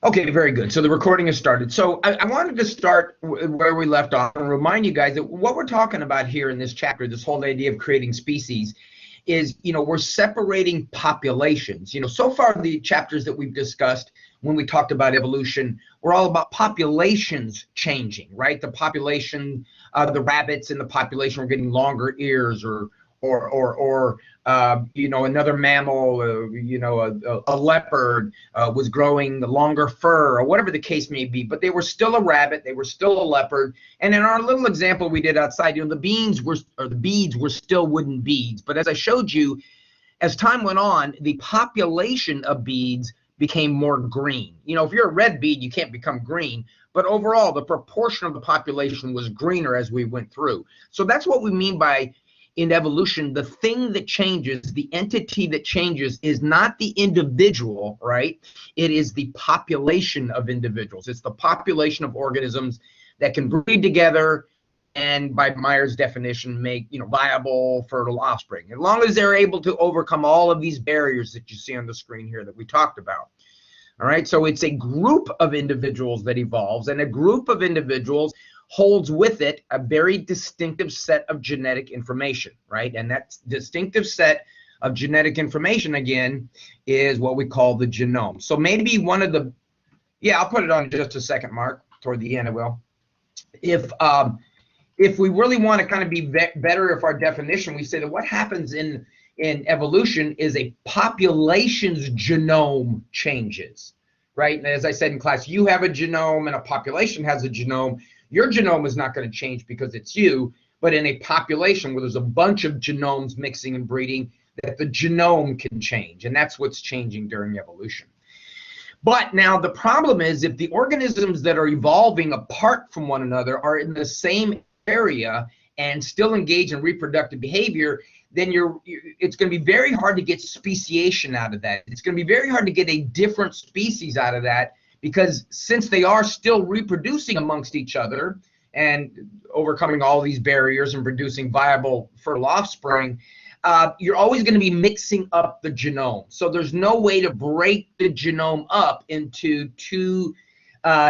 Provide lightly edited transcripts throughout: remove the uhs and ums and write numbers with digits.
Okay, very good. So the recording has started. So I wanted to start where we left off and remind you guys that what we're talking about here in this chapter, this whole idea of creating species, is, we're separating populations. So far the chapters that we've discussed when we talked about evolution were all about populations changing, right? The population, the rabbits in the population were getting longer ears, or another mammal, a leopard was growing longer fur, or whatever the case may be. But they were still a rabbit, they were still a leopard. And in our little example we did outside, the beads were still wooden beads. But as I showed you, as time went on, the population of beads became more green. If you're a red bead, you can't become green. But overall, the proportion of the population was greener as we went through. So that's what we mean by, in evolution, the thing that changes, the entity that changes, is not the individual, right? It is the population of individuals. It's the population of organisms that can breed together and, by Meyer's definition, make viable, fertile offspring, as long as they're able to overcome all of these barriers that you see on the screen here that we talked about. All right, so it's a group of individuals that evolves, and a group of individuals holds with it a very distinctive set of genetic information, right? And that distinctive set of genetic information, again, is what we call the genome. So maybe one of the, I'll put it on in just a second, Mark. Toward the end, I will. If we really want to kind of be better, if our definition, we say that what happens in evolution is a population's genome changes, right? And as I said in class, you have a genome and a population has a genome. Your genome is not going to change because it's you, but in a population where there's a bunch of genomes mixing and breeding, that the genome can change, and that's what's changing during evolution. But now the problem is, if the organisms that are evolving apart from one another are in the same area and still engage in reproductive behavior, then it's going to be very hard to get speciation out of that. It's going to be very hard to get a different species out of that, because since they are still reproducing amongst each other and overcoming all these barriers and producing viable, fertile offspring, you're always going to be mixing up the genome. So there's no way to break the genome up into two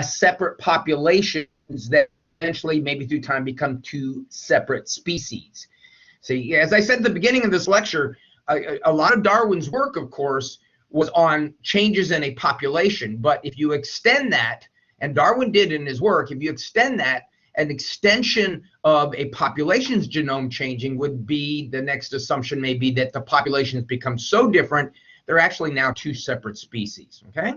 separate populations that eventually, maybe through time, become two separate species. See, as I said at the beginning of this lecture, a lot of Darwin's work, of course, was on changes in a population. But if you extend that, and Darwin did in his work, if you extend that, an extension of a population's genome changing would be, the next assumption may be that the population has become so different, they're actually now two separate species, okay?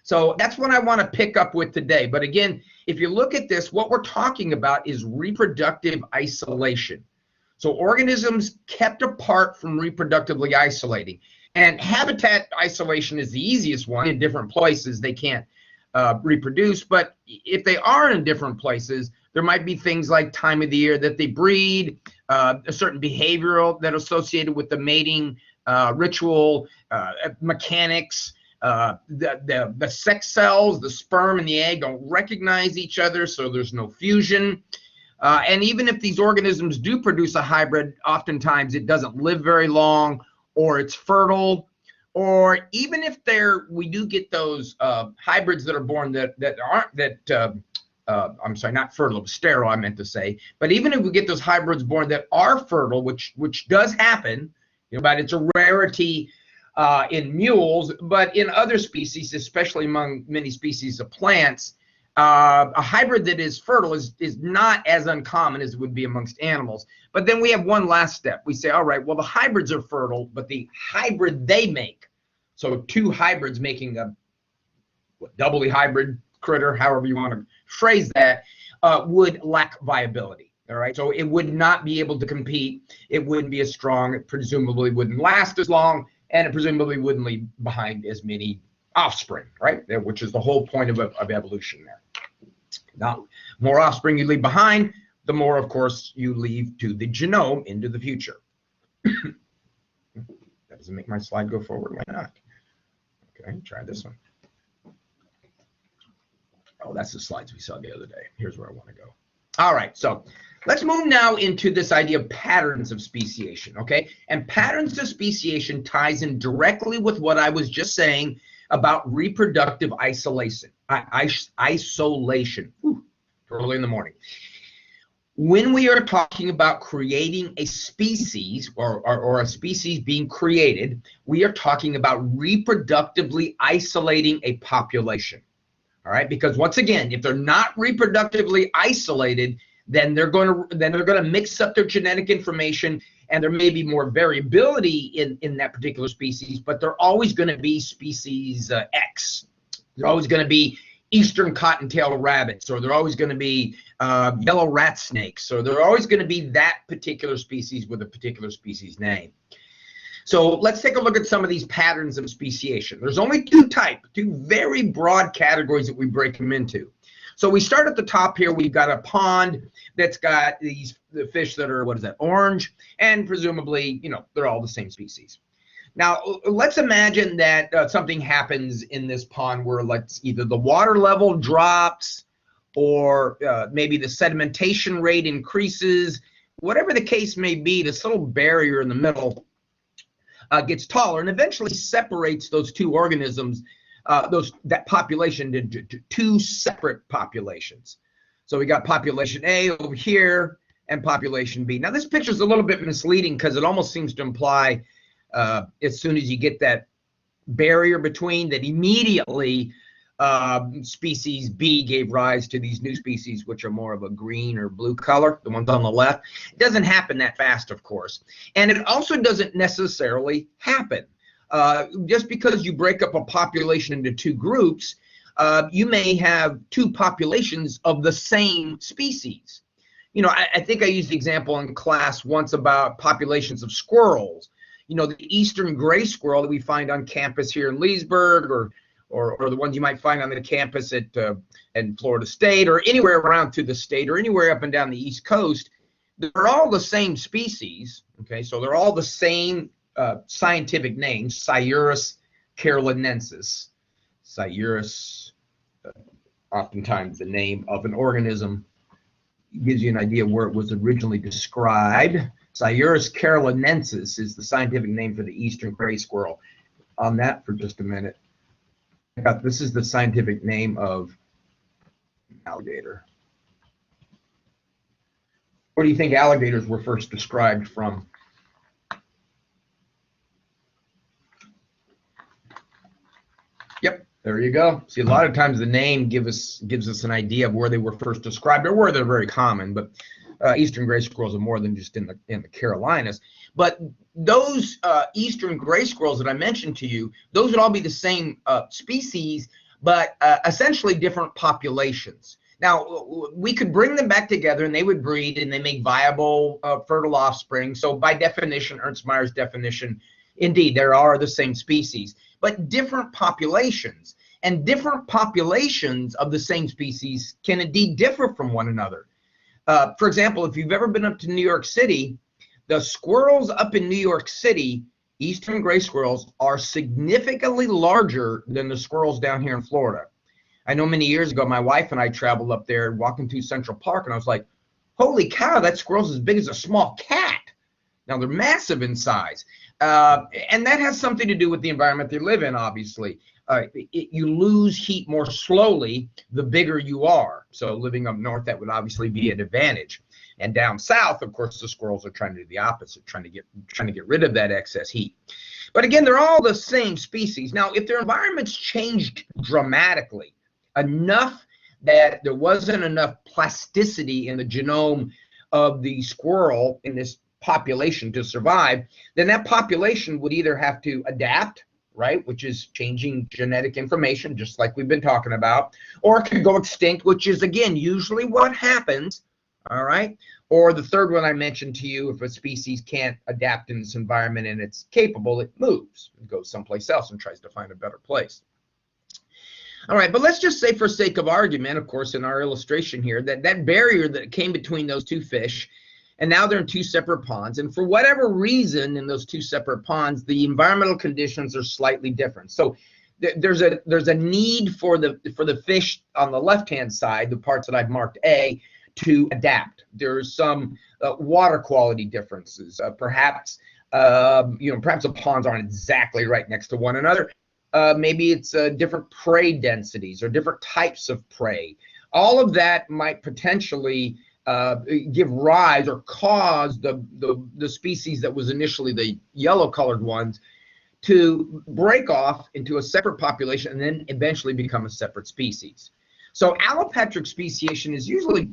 So that's what I want to pick up with today. But again, if you look at this, what we're talking about is reproductive isolation. So organisms kept apart from reproductively isolating. And habitat isolation is the easiest one. In different places, they can't reproduce. But if they are in different places, there might be things like time of the year that they breed, a certain behavioral that associated with the mating ritual, mechanics. The sex cells, the sperm and the egg, don't recognize each other, so there's no fusion. And even if these organisms do produce a hybrid, oftentimes it doesn't live very long, or it's fertile, or even if we do get those hybrids that are born I'm sorry, not fertile, sterile, I meant to say. But even if we get those hybrids born that are fertile, which does happen, but it's a rarity in mules, but in other species, especially among many species of plants, a hybrid that is fertile is not as uncommon as it would be amongst animals. But then we have one last step. We say, all right, well, the hybrids are fertile, but the hybrid they make, so two hybrids making a doubly hybrid critter, however you want to phrase that, would lack viability. All right, so it would not be able to compete. It wouldn't be as strong. It presumably wouldn't last as long, and it presumably wouldn't leave behind as many offspring, right? Which is the whole point of evolution there. Now, more offspring you leave behind, the more, of course, you leave to the genome into the future. That doesn't make my slide go forward. Why not? Okay, try this one. Oh, that's the slides we saw the other day. Here's where I want to go. All right, so let's move now into this idea of patterns of speciation, okay? And patterns of speciation ties in directly with what I was just saying about reproductive isolation. Isolation. Whew, early in the morning. When we are talking about creating a species or a species being created, we are talking about reproductively isolating a population. All right, because once again, if they're not reproductively isolated, then they're going to mix up their genetic information, and there may be more variability in that particular species, but they're always going to be species X. They're always going to be eastern cottontail rabbits, or they're always going to be yellow rat snakes, or they're always going to be that particular species with a particular species name. So let's take a look at some of these patterns of speciation. There's only two very broad categories that we break them into. So we start at the top here. We've got a pond that's got the fish that are, orange, and presumably, they're all the same species. Now, let's imagine that something happens in this pond where either the water level drops or maybe the sedimentation rate increases. Whatever the case may be, this little barrier in the middle gets taller and eventually separates those two organisms, that population into two separate populations. So we got population A over here and population B. Now this picture is a little bit misleading because it almost seems to imply as soon as you get that barrier between, that immediately species B gave rise to these new species, which are more of a green or blue color, the ones on the left. It doesn't happen that fast, of course. And it also doesn't necessarily happen. Just because you break up a population into two groups, you may have two populations of the same species. I think I used the example in class once about populations of squirrels. The eastern gray squirrel that we find on campus here in Leesburg, or the ones you might find on the campus in Florida State, or anywhere around through the state, or anywhere up and down the East Coast, they're all the same species. Okay, so they're all the same scientific name, Sciurus carolinensis. Sciurus, oftentimes the name of an organism, gives you an idea where it was originally described. Sciurus carolinensis is the scientific name for the eastern gray squirrel. On that for just a minute. This is the scientific name of alligator. Where do you think alligators were first described from? Yep, there you go. See, a lot of times the name gives us an idea of where they were first described or where they're very common, but eastern gray squirrels are more than just in the Carolinas. But those eastern gray squirrels that I mentioned to you, those would all be the same species, but essentially different populations. Now, we could bring them back together and they would breed and they make viable fertile offspring. So by definition, Ernst Mayer's definition, indeed, there are the same species, but different populations. And different populations of the same species can indeed differ from one another. For example, if you've ever been up to New York City, the squirrels up in New York City, eastern gray squirrels, are significantly larger than the squirrels down here in Florida. I know many years ago, my wife and I traveled up there walking through Central Park, and I was like, holy cow, that squirrel's as big as a small cat. Now, they're massive in size. And that has something to do with the environment they live in, obviously. You lose heat more slowly the bigger you are. So living up north, that would obviously be an advantage. And down south, of course, the squirrels are trying to do the opposite, trying to get rid of that excess heat. But again, they're all the same species. Now, if their environments changed dramatically, enough that there wasn't enough plasticity in the genome of the squirrel in this population to survive, then that population would either have to adapt, right, which is changing genetic information, just like we've been talking about, or it could go extinct, which is, again, usually what happens, all right? Or the third one I mentioned to you, if a species can't adapt in this environment and it's capable, it moves. It goes someplace else and tries to find a better place. All right, but let's just say, for sake of argument, of course, in our illustration here, that barrier that came between those two fish, and now they're in two separate ponds, and for whatever reason in those two separate ponds, the environmental conditions are slightly different. So there's a need for the fish on the left-hand side, the parts that I've marked A, to adapt. There's some water quality differences. Perhaps the ponds aren't exactly right next to one another. maybe it's different prey densities or different types of prey. All of that might potentially give rise or cause the species that was initially the yellow colored ones to break off into a separate population and then eventually become a separate species. So allopatric speciation is usually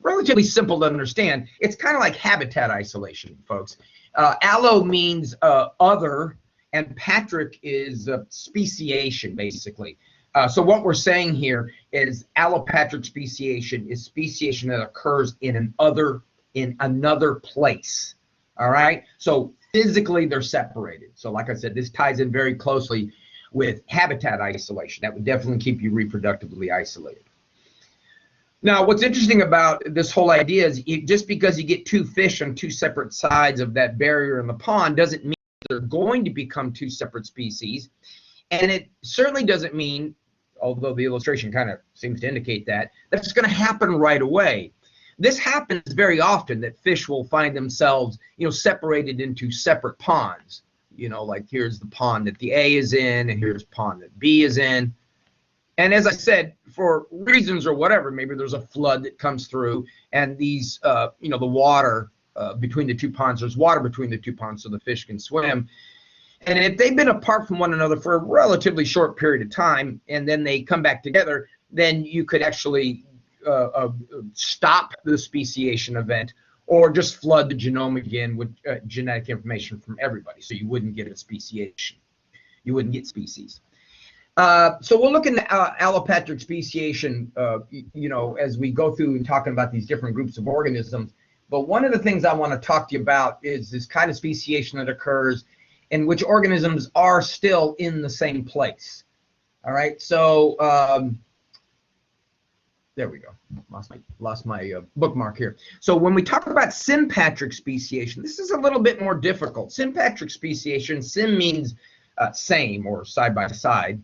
relatively simple to understand. It's kind of like habitat isolation, folks. Allo means other, and patric is speciation, basically. So what we're saying here is allopatric speciation is speciation that occurs in another place. All right. So physically they're separated. So like I said, this ties in very closely with habitat isolation. That would definitely keep you reproductively isolated. Now, what's interesting about this whole idea is just because you get two fish on two separate sides of that barrier in the pond doesn't mean they're going to become two separate species. And it certainly doesn't mean, although the illustration kind of seems to indicate that, that's going to happen right away. This happens very often, that fish will find themselves, separated into separate ponds. Like here's the pond that the A is in, and here's pond that B is in. And as I said, for reasons or whatever, maybe there's a flood that comes through, and these, the water between the two ponds, there's water between the two ponds so the fish can swim. And if they've been apart from one another for a relatively short period of time, and then they come back together, then you could actually stop the speciation event, or just flood the genome again with genetic information from everybody, so you wouldn't get a speciation. You wouldn't get species. So we'll look at allopatric speciation, as we go through and talking about these different groups of organisms. But one of the things I want to talk to you about is this kind of speciation that occurs in which organisms are still in the same place. All right, so there we go. Lost my bookmark here. So when we talk about sympatric speciation, this is a little bit more difficult. Sympatric speciation, sym means same or side by side.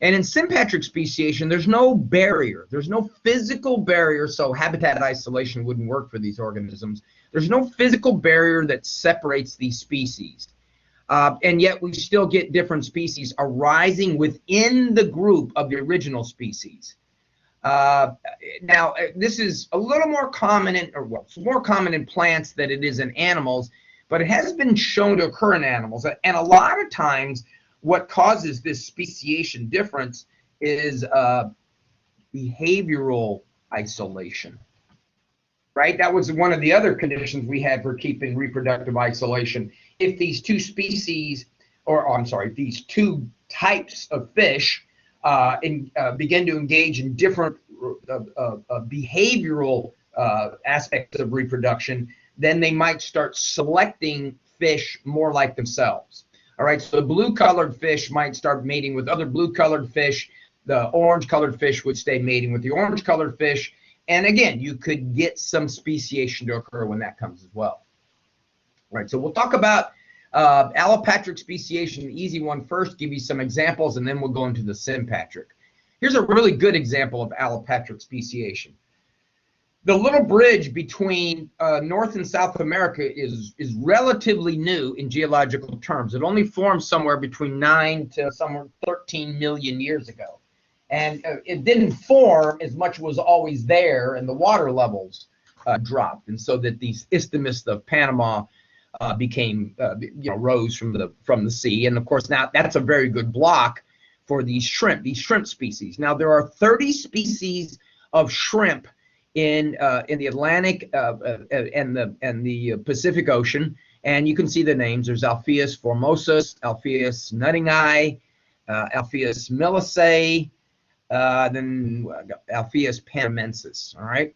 And in sympatric speciation, there's no barrier. There's no physical barrier, so habitat isolation wouldn't work for these organisms. There's no physical barrier that separates these species. And yet we still get different species arising within the group of the original species. Now, this is a little more common it's more common in plants than it is in animals, but it has been shown to occur in animals. And a lot of times, what causes this speciation difference is behavioral isolation, right? That was one of the other conditions we had for keeping reproductive isolation. If these two species, these two types of fish begin to engage in different behavioral aspects of reproduction, then they might start selecting fish more like themselves. All right, so the blue-colored fish might start mating with other blue-colored fish. The orange-colored fish would stay mating with the orange-colored fish. And again, you could get some speciation to occur when that comes as well. All right, so we'll talk about allopatric speciation, the easy one first, give you some examples, and then we'll go into the sympatric. Here's a really good example of allopatric speciation. The little bridge between North and South America is relatively new in geological terms. It only formed somewhere between 9 to somewhere 13 million years ago. And it didn't form as much was always there, and the water levels dropped. And so that these isthmus of Panama became, rose from the sea. And of course, now that's a very good block for these shrimp species. Now, there are 30 species of shrimp in the Atlantic and the Pacific Ocean, and you can see the names. There's Alpheus formosus, Alpheus nuttingi, Alpheus milliceae, then Alpheus panamensis. All right.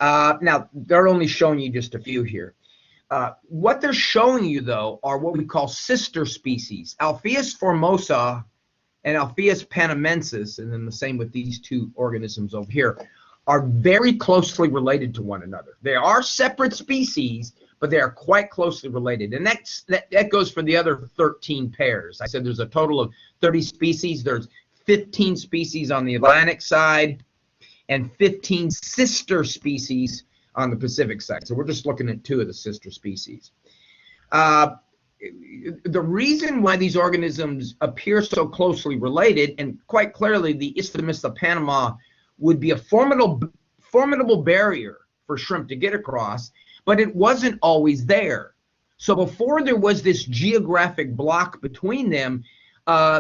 Now they're only showing you just a few here. What they're showing you though are what we call sister species, Alpheus formosa and Alpheus panamensis, and then the same with these two organisms over here, are very closely related to one another. They are separate species, but they are quite closely related. And that goes for the other 13 pairs. I said there's a total of 30 species. There's 15 species on the Atlantic side and 15 sister species on the Pacific side. So we're just looking at two of the sister species. the reason why these organisms appear so closely related, and quite clearly the Isthmus of Panama would be a formidable barrier for shrimp to get across, but it wasn't always there. So before there was this geographic block between them,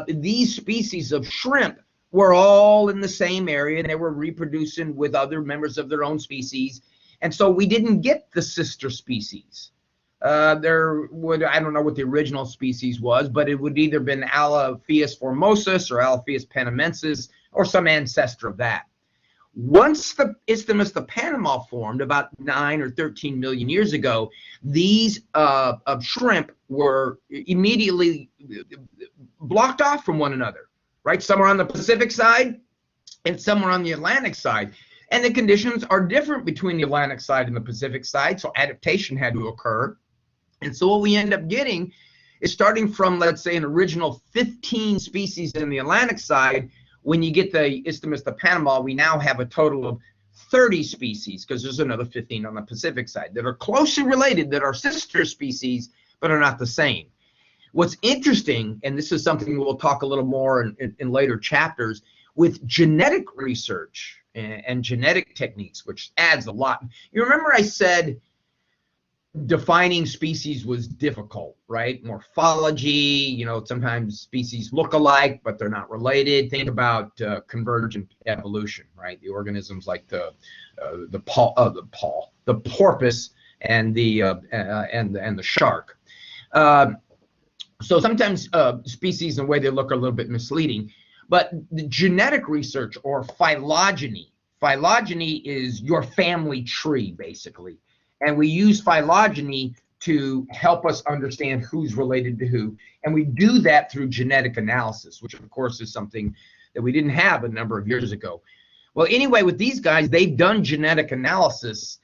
these species of shrimp were all in the same area, and they were reproducing with other members of their own species. And so we didn't get the sister species. There would, I don't know what the original species was, but it would either been Alaphius formosus or Alaphius panamensis or some ancestor of that. Once the Isthmus of Panama formed about 9 or 13 million years ago, these shrimp were immediately blocked off from one another, right? Some are on the Pacific side and some are on the Atlantic side. And the conditions are different between the Atlantic side and the Pacific side, so adaptation had to occur. And so what we end up getting is, starting from, let's say, an original 15 species in the Atlantic side, when you get the Isthmus of Panama, we now have a total of 30 species, because there's another 15 on the Pacific side that are closely related, that are sister species, but are not the same. What's interesting, and this is something we'll talk a little more in later chapters, with genetic research and genetic techniques, which adds a lot. You remember I said defining species was difficult, right? Morphology, you know, sometimes species look alike, but they're not related. Think about convergent evolution, right? The organisms like the porpoise and the shark. So sometimes species, in the way they look, are a little bit misleading. But the genetic research, or phylogeny is your family tree, basically. And we use phylogeny to help us understand who's related to who. And we do that through genetic analysis, which of course is something that we didn't have a number of years ago. Well, anyway, with these guys, they've done genetic analysis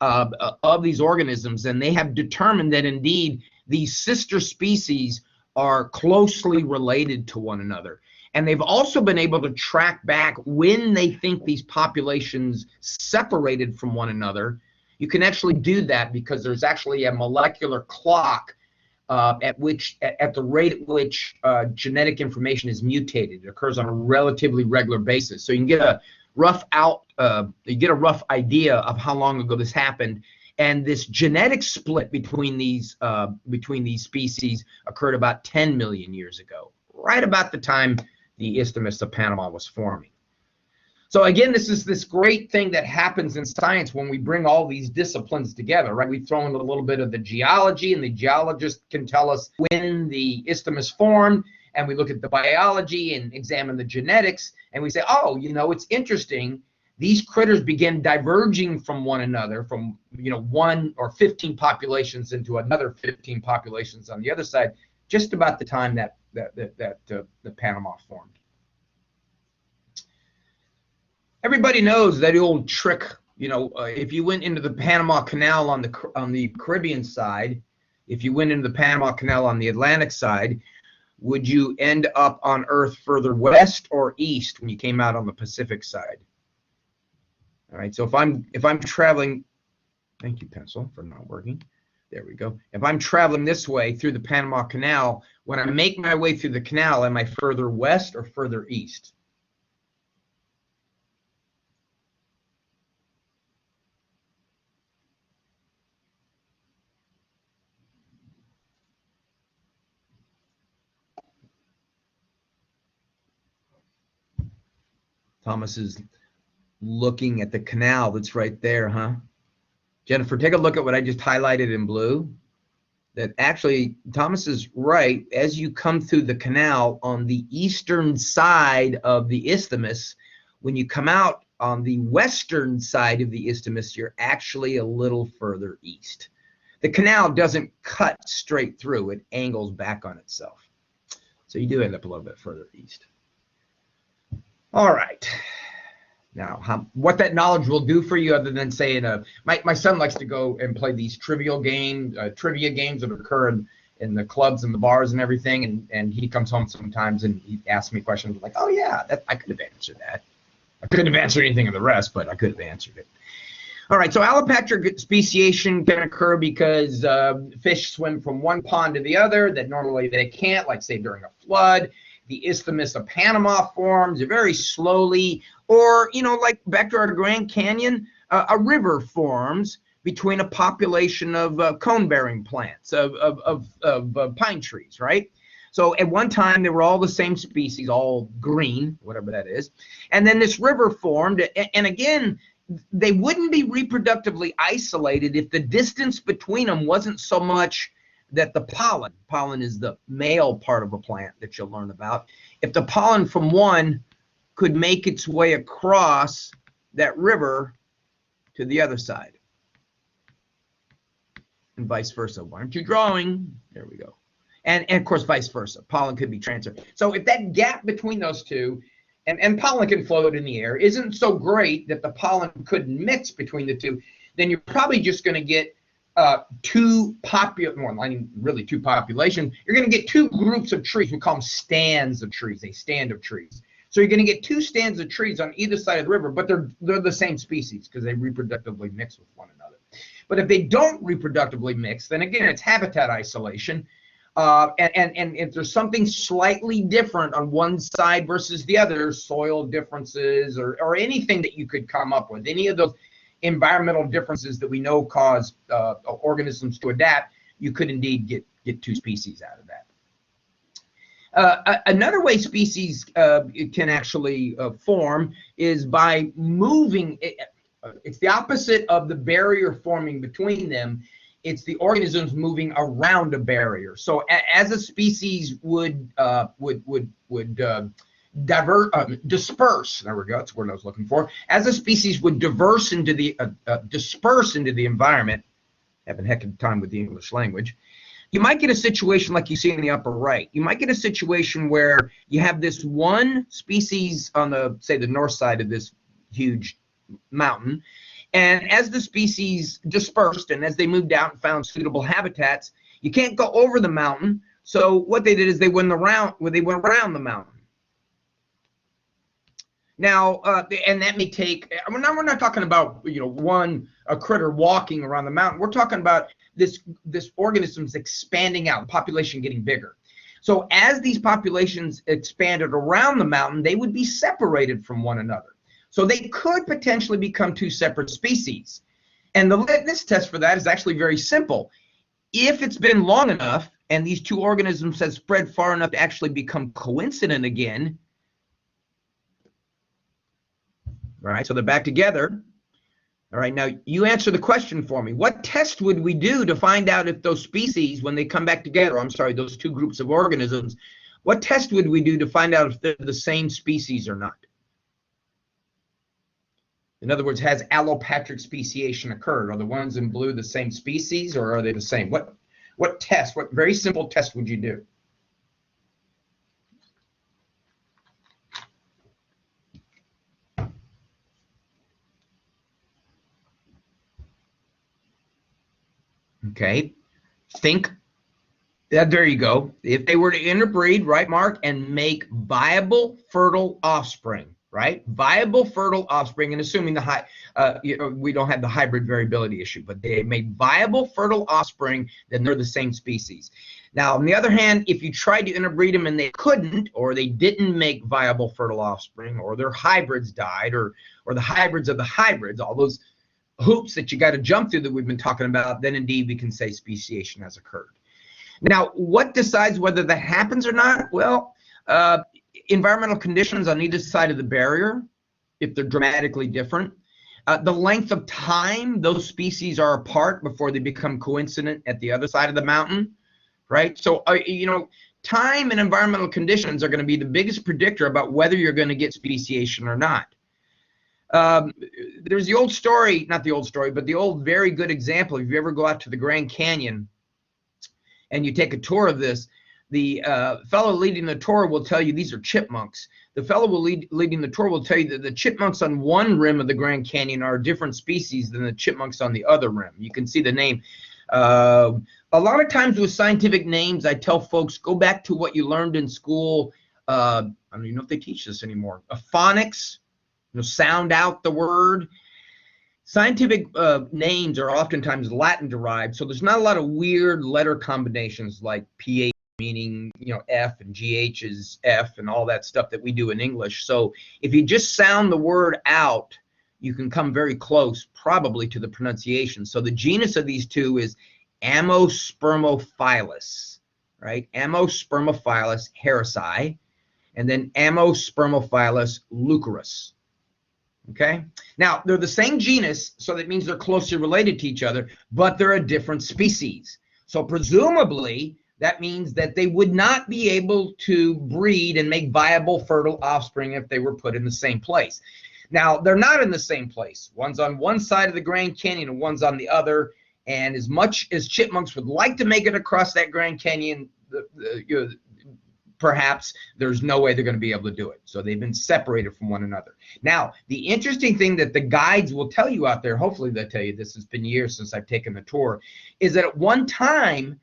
of these organisms, and they have determined that indeed these sister species are closely related to one another. And they've also been able to track back when they think these populations separated from one another. You can actually do that because there's actually a molecular clock at the rate at which genetic information is mutated. It occurs on a relatively regular basis. So you can get a rough idea of how long ago this happened. And this genetic split between these species occurred about 10 million years ago, right about the time the Isthmus of Panama was forming. So again, this is this great thing that happens in science when we bring all these disciplines together, right? We throw in a little bit of the geology, and the geologist can tell us when the isthmus formed, and we look at the biology and examine the genetics, and we say, oh, you know, it's interesting. These critters begin diverging from one another, from, you know, 1 or 15 populations into another 15 populations on the other side, just about the time that the Panama formed. Everybody knows that old trick, you know, if you went into the Panama Canal on the Caribbean side, if you went into the Panama Canal on the Atlantic side, would you end up on Earth further west or east when you came out on the Pacific side? All right, so if I'm traveling, thank you, pencil, for not working. There we go. If I'm traveling this way through the Panama Canal, when I make my way through the canal, am I further west or further east? Thomas is looking at the canal that's right there, huh? Jennifer, take a look at what I just highlighted in blue. That actually, Thomas is right. As you come through the canal on the eastern side of the isthmus, when you come out on the western side of the isthmus, you're actually a little further east. The canal doesn't cut straight through. It angles back on itself. So you do end up a little bit further east. All right. Now, what that knowledge will do for you, other than saying, my son likes to go and play these trivia games that occur in the clubs and the bars and everything, and he comes home sometimes and he asks me questions like, oh yeah, I could have answered that. I couldn't have answered anything of the rest, but I could have answered it. All right, so allopatric speciation can occur because fish swim from one pond to the other that normally they can't, like say during a flood. The Isthmus of Panama forms very slowly, or, you know, like back to our Grand Canyon, a river forms between a population of cone-bearing plants, of pine trees, right? So at one time, they were all the same species, all green, whatever that is. And then this river formed, and again, they wouldn't be reproductively isolated if the distance between them wasn't so much that the pollen is the male part of a plant that you'll learn about. If the pollen from one could make its way across that river to the other side, and vice versa. Why aren't you drawing? There we go. And of course, vice versa. Pollen could be transferred. So if that gap between those two, and pollen can float in the air, isn't so great that the pollen couldn't mix between the two, then you're probably just going to get two populations. You're going to get two groups of trees. We call them stands of trees, a stand of trees. So you're going to get two stands of trees on either side of the river, but they're the same species because they reproductively mix with one another. But if they don't reproductively mix, then again, it's habitat isolation. And if there's something slightly different on one side versus the other, soil differences or anything that you could come up with, any of those environmental differences that we know cause organisms to adapt, you could indeed get two species out of that. Another way species can actually form is by moving. It's the opposite of the barrier forming between them. It's the organisms moving around a barrier. So as a species would disperse, there we go, that's the word I was looking for. As a species would disperse into the environment, having a heck of a time with the English language, you might get a situation like you see in the upper right. You might get a situation where you have this one species on the, say, the north side of this huge mountain, and as the species dispersed and as they moved out and found suitable habitats, you can't go over the mountain. So what they did is they went around the mountain. Now, and that may take, we're not talking about, you know, a critter walking around the mountain. We're talking about this organism's expanding out, population getting bigger. So as these populations expanded around the mountain, they would be separated from one another. So they could potentially become two separate species. And the litmus test for that is actually very simple. If it's been long enough and these two organisms have spread far enough to actually become coincident again, all right, so they're back together. All right, now you answer the question for me. What test would we do to find out if those species, when they come back together, those two groups of organisms, what test would we do to find out if they're the same species or not? In other words, has allopatric speciation occurred? Are the ones in blue the same species, or are they the same? What test, what very simple test would you do? Okay, think that, there you go. If they were to interbreed, right, Mark, and make viable, fertile offspring, right? Viable, fertile offspring, and assuming we don't have the hybrid variability issue, but they made viable, fertile offspring, then they're the same species. Now, on the other hand, if you tried to interbreed them and they couldn't, or they didn't make viable, fertile offspring, or their hybrids died, or the hybrids of the hybrids, all those hoops that you got to jump through that we've been talking about, then indeed we can say speciation has occurred. Now, what decides whether that happens or not? Well, environmental conditions on either side of the barrier, if they're dramatically different, the length of time those species are apart before they become coincident at the other side of the mountain, right? So, you know, time and environmental conditions are going to be the biggest predictor about whether you're going to get speciation or not. There's the old story, not the old story, but the old very good example. If you ever go out to the Grand Canyon and you take a tour of this, the fellow leading the tour will tell you these are chipmunks. The fellow leading the tour will tell you that the chipmunks on one rim of the Grand Canyon are a different species than the chipmunks on the other rim. You can see the name. A lot of times with scientific names, I tell folks, go back to what you learned in school. I don't even know if they teach this anymore. Phonics, you know, sound out the word. Scientific names are oftentimes Latin derived, so there's not a lot of weird letter combinations like PH meaning, F, and GH is F, and all that stuff that we do in English. So if you just sound the word out, you can come very close probably to the pronunciation. So the genus of these two is Amospermophilus, right? Amospermophilus harrisi, and then Amospermophilus leucurus. Okay, now they're the same genus, so that means they're closely related to each other, but they're a different species. So presumably that means that they would not be able to breed and make viable fertile offspring if they were put in the same place. Now they're not in the same place. One's on one side of the Grand Canyon and one's on the other, and as much as chipmunks would like to make it across that Grand Canyon, perhaps there's no way they're going to be able to do it. So they've been separated from one another. Now, the interesting thing that the guides will tell you out there, hopefully they'll tell you, this has been years since I've taken the tour, is that at one time,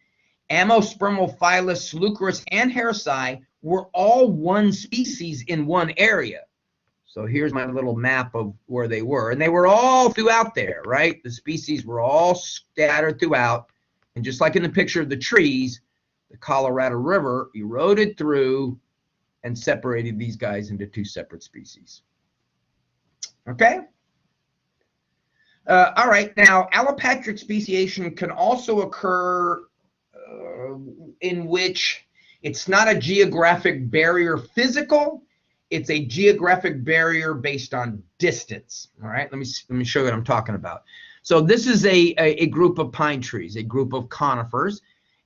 Amospermophilus, leucurus, and harrisi were all one species in one area. So here's my little map of where they were. And they were all throughout there, right? The species were all scattered throughout. And just like in the picture of the trees, the Colorado River eroded through and separated these guys into two separate species. Okay? All right. Now, allopatric speciation can also occur in which it's not a geographic barrier physical, it's a geographic barrier based on distance. All right? Let me show you what I'm talking about. So this is a group of pine trees, a group of conifers.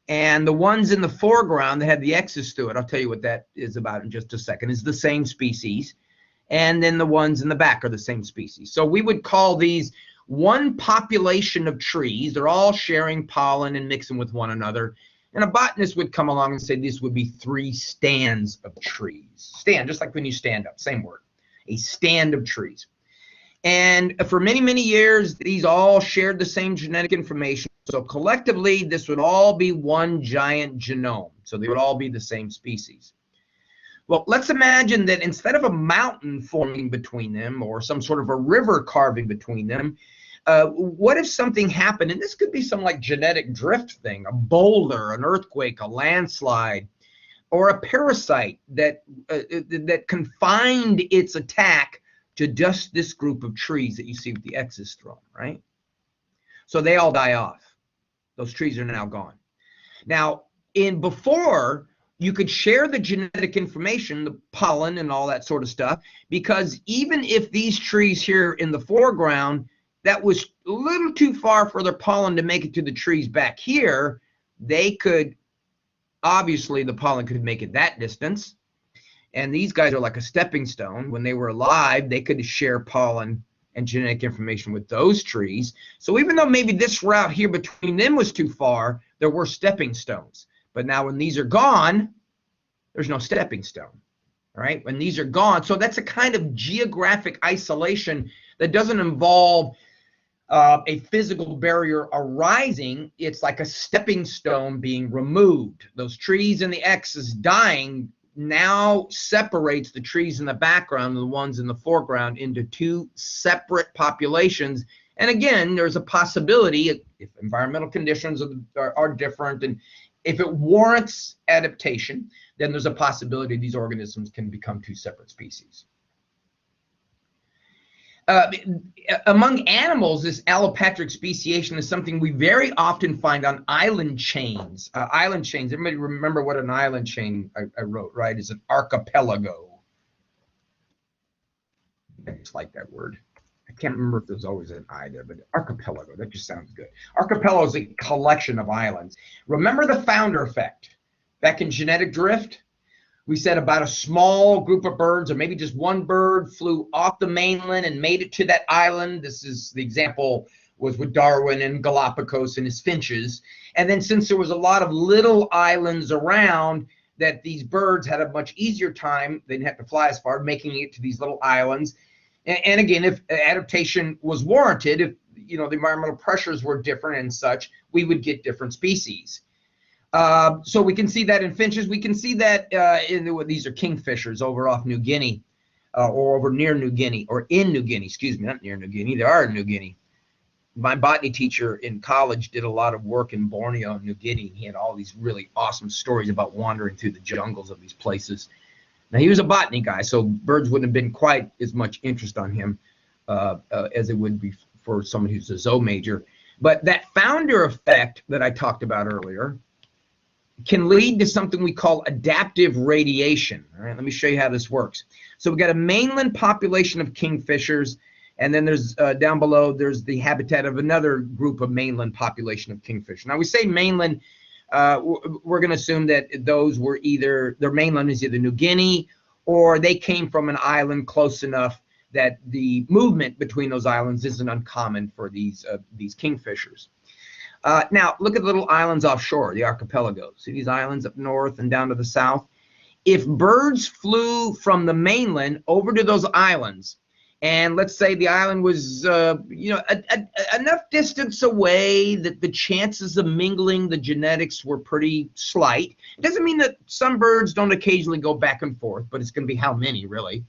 And the ones in the foreground that have the X's through it, I'll tell you what that is about in just a second, is the same species. And then the ones in the back are the same species. So we would call these one population of trees. They're all sharing pollen and mixing with one another. And a botanist would come along and say this would be 3 stands of trees. Stand, just like when you stand up, same word. A stand of trees. And for many, many years, these all shared the same genetic information. So collectively, this would all be one giant genome. So they would all be the same species. Well, let's imagine that instead of a mountain forming between them or some sort of a river carving between them, what if something happened? And this could be some like genetic drift thing, a boulder, an earthquake, a landslide, or a parasite that confined its attack to just this group of trees that you see with the X's thrown, right? So they all die off. Those trees are now gone. Now, before, you could share the genetic information, the pollen and all that sort of stuff, because even if these trees here in the foreground, that was a little too far for their pollen to make it to the trees back here, they could, obviously the pollen could make it that distance. And these guys are like a stepping stone. When they were alive, they could share pollen and genetic information with those trees. So even though maybe this route here between them was too far, there were stepping stones. But now when these are gone, there's no stepping stone, right? When these are gone, so that's a kind of geographic isolation that doesn't involve a physical barrier arising. It's like a stepping stone being removed. Those trees in the X's dying now separates the trees in the background and the ones in the foreground into 2 separate populations. And again, there's a possibility if environmental conditions are different and if it warrants adaptation, then there's a possibility these organisms can become 2 separate species. Among animals, this allopatric speciation is something we very often find on island chains. Island chains, everybody remember what an island chain I wrote, right? Is an archipelago. I just like that word. I can't remember if there's always an I there, but archipelago, that just sounds good. Archipelago is a collection of islands. Remember the founder effect back in genetic drift? We said about a small group of birds, or maybe just one bird, flew off the mainland and made it to that island. This is the example was with Darwin and Galapagos and his finches. And then since there was a lot of little islands around, that these birds had a much easier time, they didn't have to fly as far, making it to these little islands. And again, if adaptation was warranted, if the environmental pressures were different and such, we would get different species. So we can see that in finches. We can see that these are kingfishers over off New Guinea, or over near New Guinea, or in New Guinea, excuse me, not near New Guinea. They are in New Guinea. my botany teacher in college did a lot of work in Borneo and New Guinea. He had all these really awesome stories about wandering through the jungles of these places. Now, he was a botany guy, so birds wouldn't have been quite as much interest on him as it would be for someone who's a zoo major. But that founder effect that I talked about earlier can lead to something we call adaptive radiation. All right, let me show you how this works. So we've got a mainland population of kingfishers, and then there's down below, there's the habitat of another group of mainland population of kingfisher. Now, we say mainland, we're going to assume that those were either, their mainland is either New Guinea, or they came from an island close enough that the movement between those islands isn't uncommon for these kingfishers. Now, look at the little islands offshore, the archipelagos. See these islands up north and down to the south? If birds flew from the mainland over to those islands, and let's say the island was, enough distance away that the chances of mingling the genetics were pretty slight. It doesn't mean that some birds don't occasionally go back and forth, but it's going to be how many, really.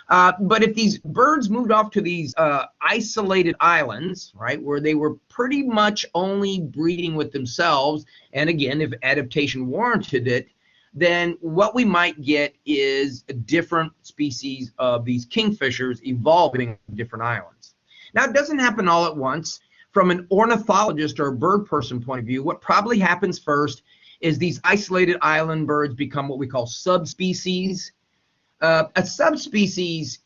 But if these birds moved off to these isolated islands, right, where they were pretty much only breeding with themselves, and again, if adaptation warranted it, then what we might get is a different species of these kingfishers evolving on different islands. Now, it doesn't happen all at once. From an ornithologist or a bird person point of view, what probably happens first is these isolated island birds become what we call subspecies. A subspecies,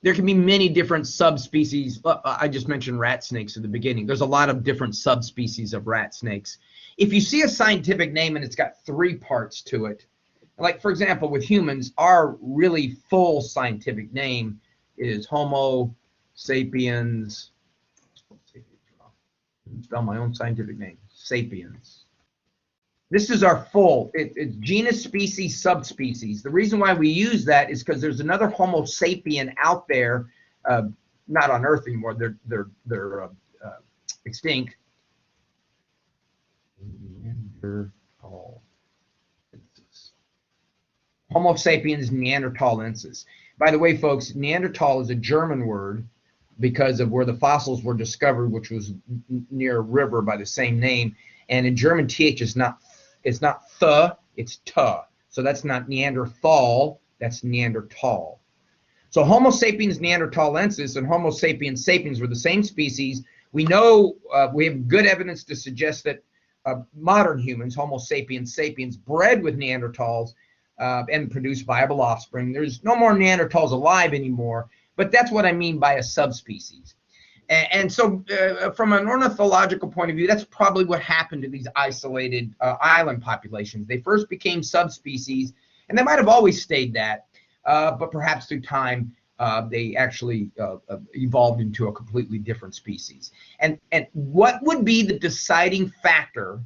there can be many different subspecies. I just mentioned rat snakes at the beginning. There's a lot of different subspecies of rat snakes. If you see a scientific name and it's got 3 parts to it, like for example with humans, our really full scientific name is Homo sapiens. Spell my own scientific name, sapiens. This is our full, it's genus, species, subspecies. The reason why we use that is because there's another Homo sapien out there, not on Earth anymore. They're extinct. Homo sapiens neanderthalensis. By the way, folks, Neanderthal is a German word because of where the fossils were discovered, which was near a river by the same name. And in German, th is not th, it's tuh. So that's not Neanderthal, that's Neanderthal. So Homo sapiens neanderthalensis and Homo sapiens sapiens were the same species. We know, we have good evidence to suggest that modern humans, Homo sapiens sapiens, bred with Neanderthals and produced viable offspring. There's no more Neanderthals alive anymore, but that's what I mean by a subspecies. And so from an ornithological point of view, that's probably what happened to these isolated island populations. They first became subspecies, and they might have always stayed that, but perhaps through time, they actually evolved into a completely different species. And what would be the deciding factor?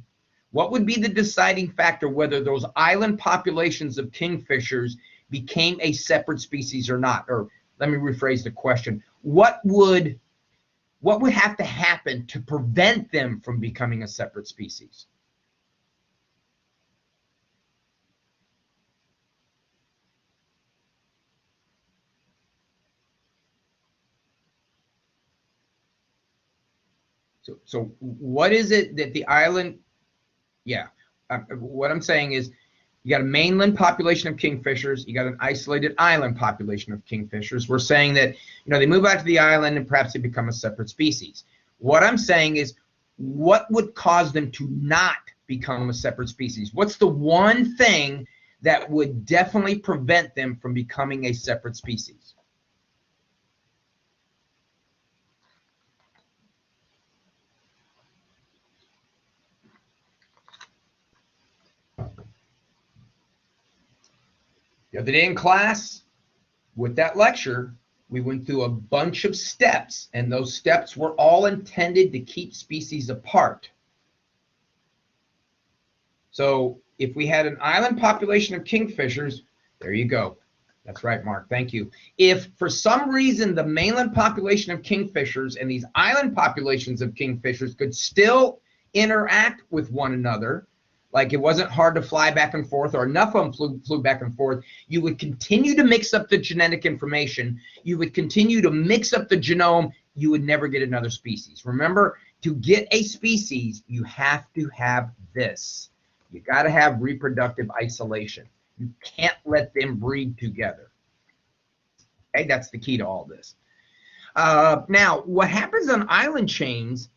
What would be the deciding factor whether those island populations of kingfishers became a separate species or not? Or let me rephrase the question. What would have to happen to prevent them from becoming a separate species? So what is it that the island, what I'm saying is you got a mainland population of kingfishers, you got an isolated island population of kingfishers. We're saying that, they move out to the island and perhaps they become a separate species. What I'm saying is, what would cause them to not become a separate species? What's the one thing that would definitely prevent them from becoming a separate species? The other day in class, with that lecture, we went through a bunch of steps, and those steps were all intended to keep species apart. So if we had an island population of kingfishers, there you go. That's right, Mark. Thank you. If for some reason the mainland population of kingfishers and these island populations of kingfishers could still interact with one another, like it wasn't hard to fly back and forth, or enough of them flew back and forth, you would continue to mix up the genetic information. You would continue to mix up the genome you would never get another species. Remember, to get a species, you have to have this. You got to have reproductive isolation. You can't let them breed together. Okay, that's the key to all this. Now, what happens on island chains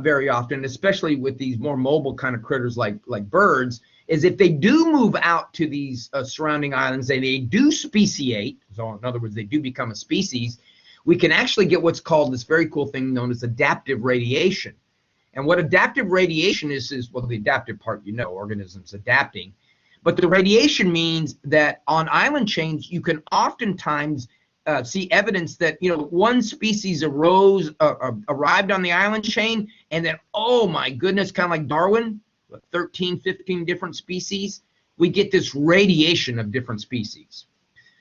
very often, especially with these more mobile kind of critters like birds, is if they do move out to these surrounding islands and they do speciate, so in other words, they do become a species, we can actually get what's called this very cool thing known as adaptive radiation. And what adaptive radiation is, well, the adaptive part, you know, organisms adapting. But the radiation means that on island chains, you can oftentimes see evidence that, you know, one species arrived on the island chain, and then, oh my goodness, kind of like Darwin, 13, 15 different species, we get this radiation of different species.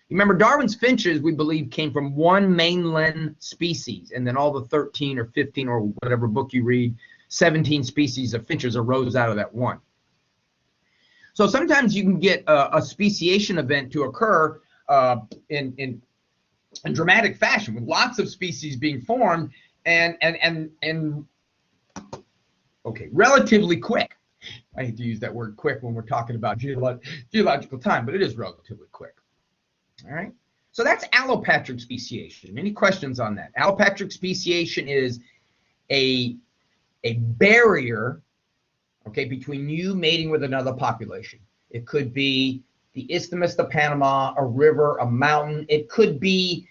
Remember, Darwin's finches, we believe, came from one mainland species, and then all the 13 or 15 or whatever book you read, 17 species of finches arose out of that one. So sometimes you can get a speciation event to occur in dramatic fashion, with lots of species being formed and okay, relatively quick. I hate to use that word quick when we're talking about geological time, but it is relatively quick. All right, so that's allopatric speciation. Any questions on that? Allopatric speciation is a barrier, okay, between you mating with another population. It could be the Isthmus of Panama, a river, a mountain. It could be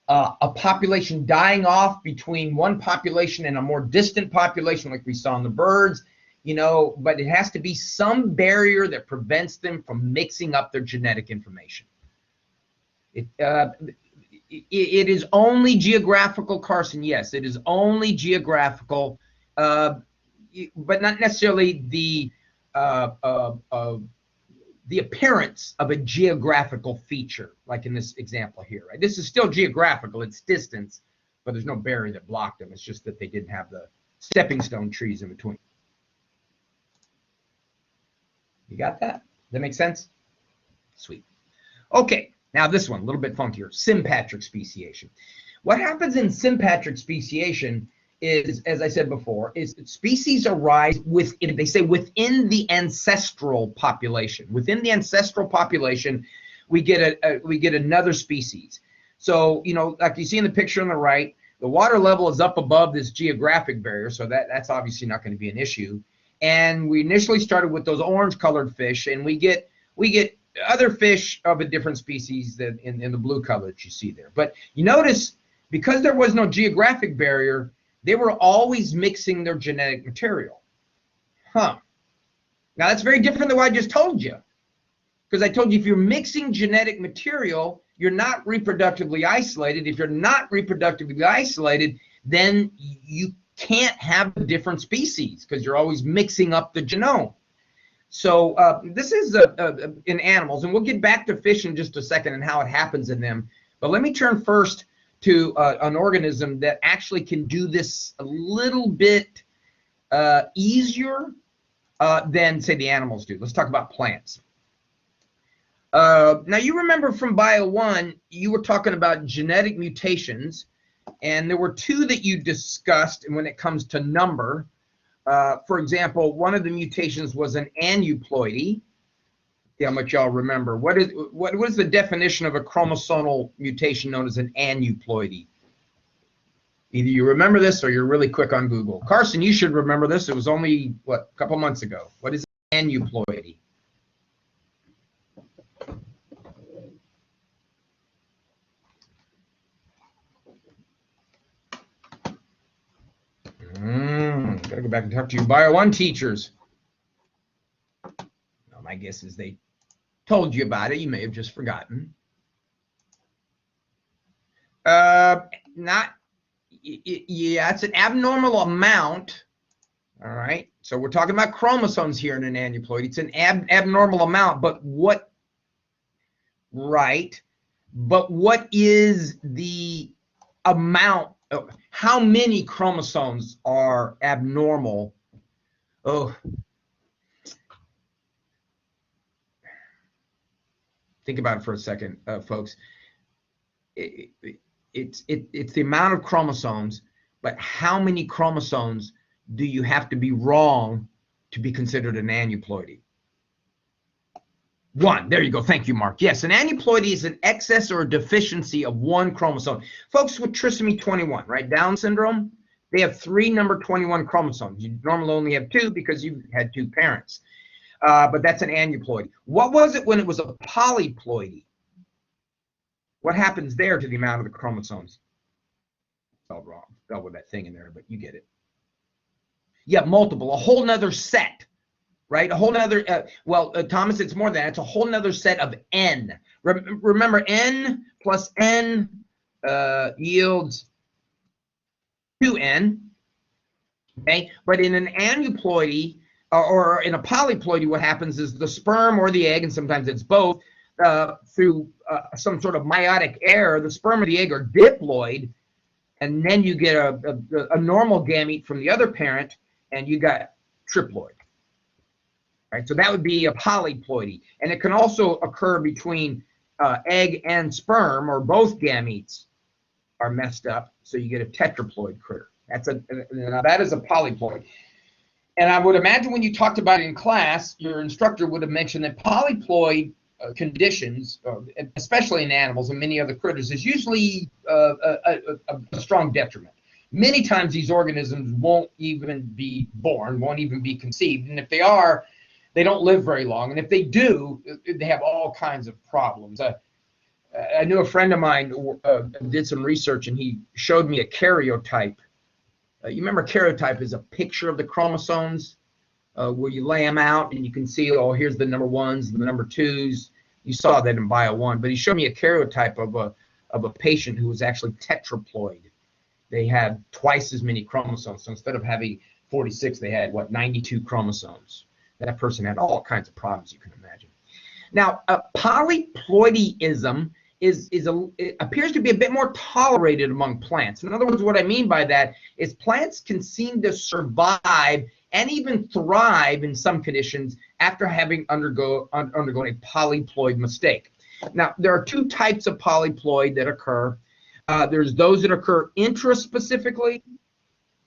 a population dying off between one population and a more distant population, like we saw in the birds, you know, but it has to be some barrier that prevents them from mixing up their genetic information. It is only geographical, Carson. Yes, it is only geographical, but not necessarily the appearance of a geographical feature, like in this example here. Right? This is still geographical; it's distance, but there's no barrier that blocked them. It's just that they didn't have the stepping stone trees in between. You got that? Does that make sense? Sweet. Okay. Now this one, a little bit funkier, sympatric speciation. What happens in sympatric speciation is, as I said before, is species arise within, they say, within the ancestral population. Within the ancestral population, we get another species. So, you know, like you see in the picture on the right, the water level is up above this geographic barrier, so that's obviously not going to be an issue. And we initially started with those orange-colored fish, and we get other fish of a different species than in the blue color that you see there. But you notice, because there was no geographic barrier, they were always mixing their genetic material. Now that's very different than what I just told you. Because I told you, if you're mixing genetic material, you're not reproductively isolated. If you're not reproductively isolated, then you can't have a different species, because you're always mixing up the genome. So this is in animals, and we'll get back to fish in just a second and how it happens in them. But let me turn first to an organism that actually can do this a little bit easier than, say, the animals do. Let's talk about plants. Now, you remember from Bio 1, you were talking about genetic mutations, and there were two that you discussed when it comes to number. For example, one of the mutations was an aneuploidy. See how much y'all remember. What is the definition of a chromosomal mutation known as an aneuploidy? Either you remember this or you're really quick on Google. Carson, you should remember this. It was only, what, a couple months ago. What is an aneuploidy? Gotta go back and talk to your Bio 1 teachers. Well, my guess is they told you about it. You may have just forgotten. Yeah, it's an abnormal amount. All right. So we're talking about chromosomes here in an aneuploid. It's an abnormal amount, but what? Right. But what is the amount? How many chromosomes are abnormal? Oh, think about it for a second, folks. It's the amount of chromosomes But how many chromosomes do you have to be wrong to be considered an aneuploidy? 1. There you go. Thank you, Mark. Yes, an aneuploidy is an excess or a deficiency of 1 chromosome. Folks with trisomy 21, right, Down syndrome, they have 3 number 21 chromosomes. You normally only have 2 because you've had 2 parents. But that's an aneuploidy. What was it when it was a polyploidy? What happens there to the amount of the chromosomes? Spelled wrong. Spelled with that thing in there, but you get it. Yeah, multiple, a whole nother set. Right, a whole nother, Thomas, it's more than that. It's a whole nother set of N. Remember, N plus N yields 2N, okay? But in an aneuploidy or in a polyploidy, what happens is the sperm or the egg, and sometimes it's both, through some sort of meiotic error, the sperm or the egg are diploid, and then you get a normal gamete from the other parent, and you got triploid. Right, so that would be a polyploidy, and it can also occur between egg and sperm, or both gametes are messed up, so you get a tetraploid critter. Now that is a polyploid. And I would imagine when you talked about it in class, your instructor would have mentioned that polyploid conditions, especially in animals and many other critters, is usually a strong detriment. Many times these organisms won't even be born, won't even be conceived, and if they are, they don't live very long, and if they do, they have all kinds of problems. I knew a friend of mine did some research, and he showed me a karyotype. You remember karyotype is a picture of the chromosomes where you lay them out, and you can see, oh, here's the number 1s, the number 2s. You saw that in Bio 1, but he showed me a karyotype of a patient who was actually tetraploid. They had twice as many chromosomes, so instead of having 46, they had, 92 chromosomes. That person had all kinds of problems you can imagine. Now, polyploidism it appears to be a bit more tolerated among plants. In other words, what I mean by that is plants can seem to survive and even thrive in some conditions after having undergone a polyploid mistake. Now, there are 2 types of polyploid that occur. There's those that occur intraspecifically,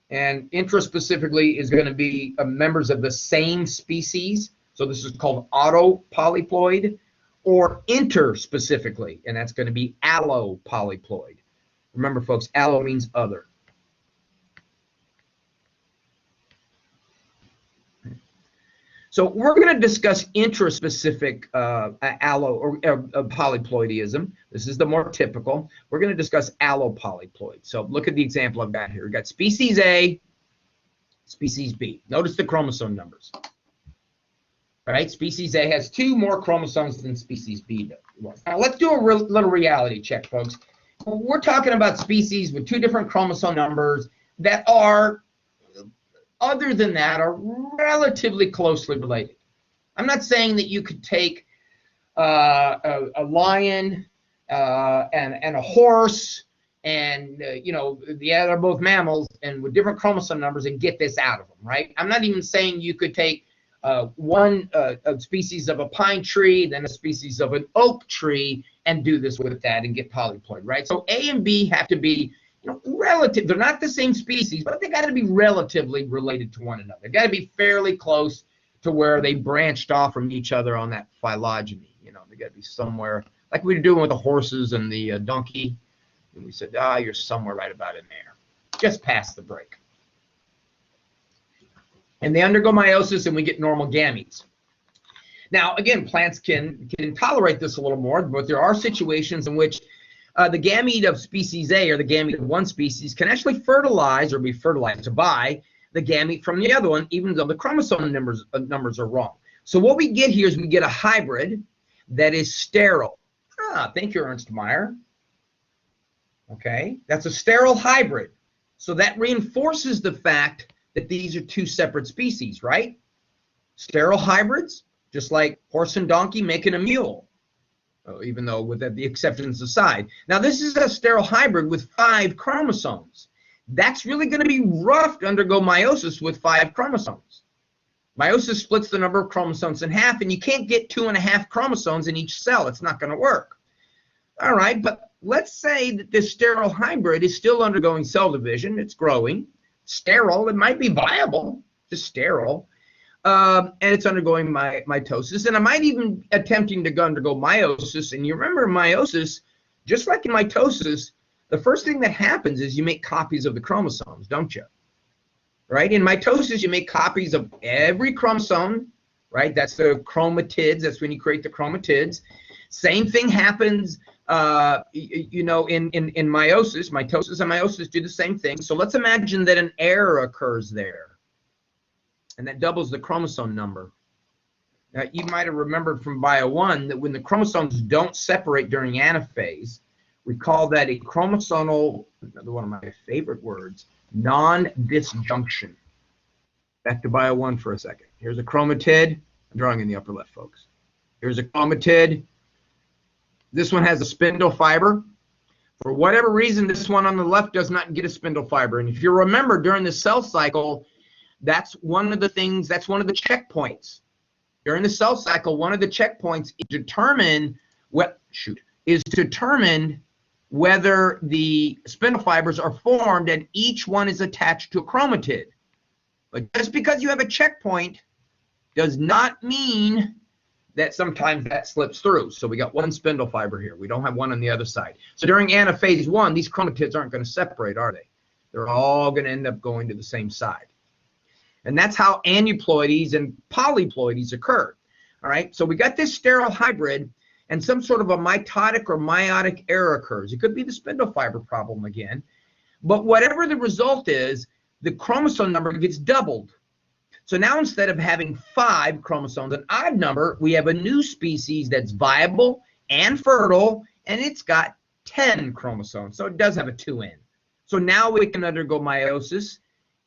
and intraspecifically is going to be members of the same species. So this is called autopolyploid, or interspecifically, and that's going to be allopolyploid. Remember, folks, allo means other. So we're going to discuss intraspecific allo or polyploidism. This is the more typical. We're going to discuss allopolyploid. So look at the example I've got here. We've got species A, species B. Notice the chromosome numbers. All right, species A has 2 more chromosomes than species B does. Now let's do a little reality check, folks. We're talking about species with 2 different chromosome numbers that are, other than that, are relatively closely related. I'm not saying that you could take a lion and a horse, and they're both mammals and with different chromosome numbers, and get this out of them, right? I'm not even saying you could take one species of a pine tree, then a species of an oak tree, and do this with that and get polyploid, right? So A and B have to be relative. They're not the same species, but they got to be relatively related to one another. They got to be fairly close to where they branched off from each other on that phylogeny. They got to be somewhere, like we were doing with the horses and the donkey. And we said, you're somewhere right about in there, just past the break. And they undergo meiosis, and we get normal gametes. Now, again, plants can tolerate this a little more, but there are situations in which the gamete of species A, or the gamete of one species, can actually fertilize or be fertilized by the gamete from the other one, even though the chromosome numbers are wrong. So what we get here is we get a hybrid that is sterile. Thank you, Ernst Mayr. Okay, that's a sterile hybrid. So that reinforces the fact that these are 2 separate species, right? Sterile hybrids, just like horse and donkey making a mule. Even though with the exceptions aside. Now, this is a sterile hybrid with 5 chromosomes. That's really going to be rough to undergo meiosis with 5 chromosomes. Meiosis splits the number of chromosomes in half, and you can't get 2.5 chromosomes in each cell. It's not going to work. All right, but let's say that this sterile hybrid is still undergoing cell division. It's growing. Sterile, it might be viable, just sterile. And it's undergoing mitosis. And I might even attempting to undergo meiosis. And you remember meiosis, just like in mitosis, the first thing that happens is you make copies of the chromosomes, don't you? Right? In mitosis, you make copies of every chromosome, right? That's the chromatids. That's when you create the chromatids. Same thing happens, you know, in meiosis. Mitosis and meiosis do the same thing. So let's imagine that an error occurs there, and that doubles the chromosome number. Now, you might have remembered from Bio 1 that when the chromosomes don't separate during anaphase, we call that a chromosomal, another one of my favorite words, non-disjunction. Back to Bio 1 for a second. Here's a chromatid. I'm drawing in the upper left, folks. Here's a chromatid. This one has a spindle fiber. For whatever reason, this one on the left does not get a spindle fiber. And if you remember, during the cell cycle, that's one of the things, that's one of the checkpoints. During the cell cycle, one of the checkpoints is determined whether the spindle fibers are formed and each one is attached to a chromatid. But just because you have a checkpoint does not mean that sometimes that slips through. So we got one spindle fiber here. We don't have one on the other side. So during anaphase 1, these chromatids aren't going to separate, are they? They're all going to end up going to the same side. And that's how aneuploidies and polyploidies occur. All right, so we got this sterile hybrid, and some sort of a mitotic or meiotic error occurs. It could be the spindle fiber problem again. But whatever the result is, the chromosome number gets doubled. So now instead of having 5 chromosomes, an odd number, we have a new species that's viable and fertile, and it's got 10 chromosomes. So it does have a 2N. So now we can undergo meiosis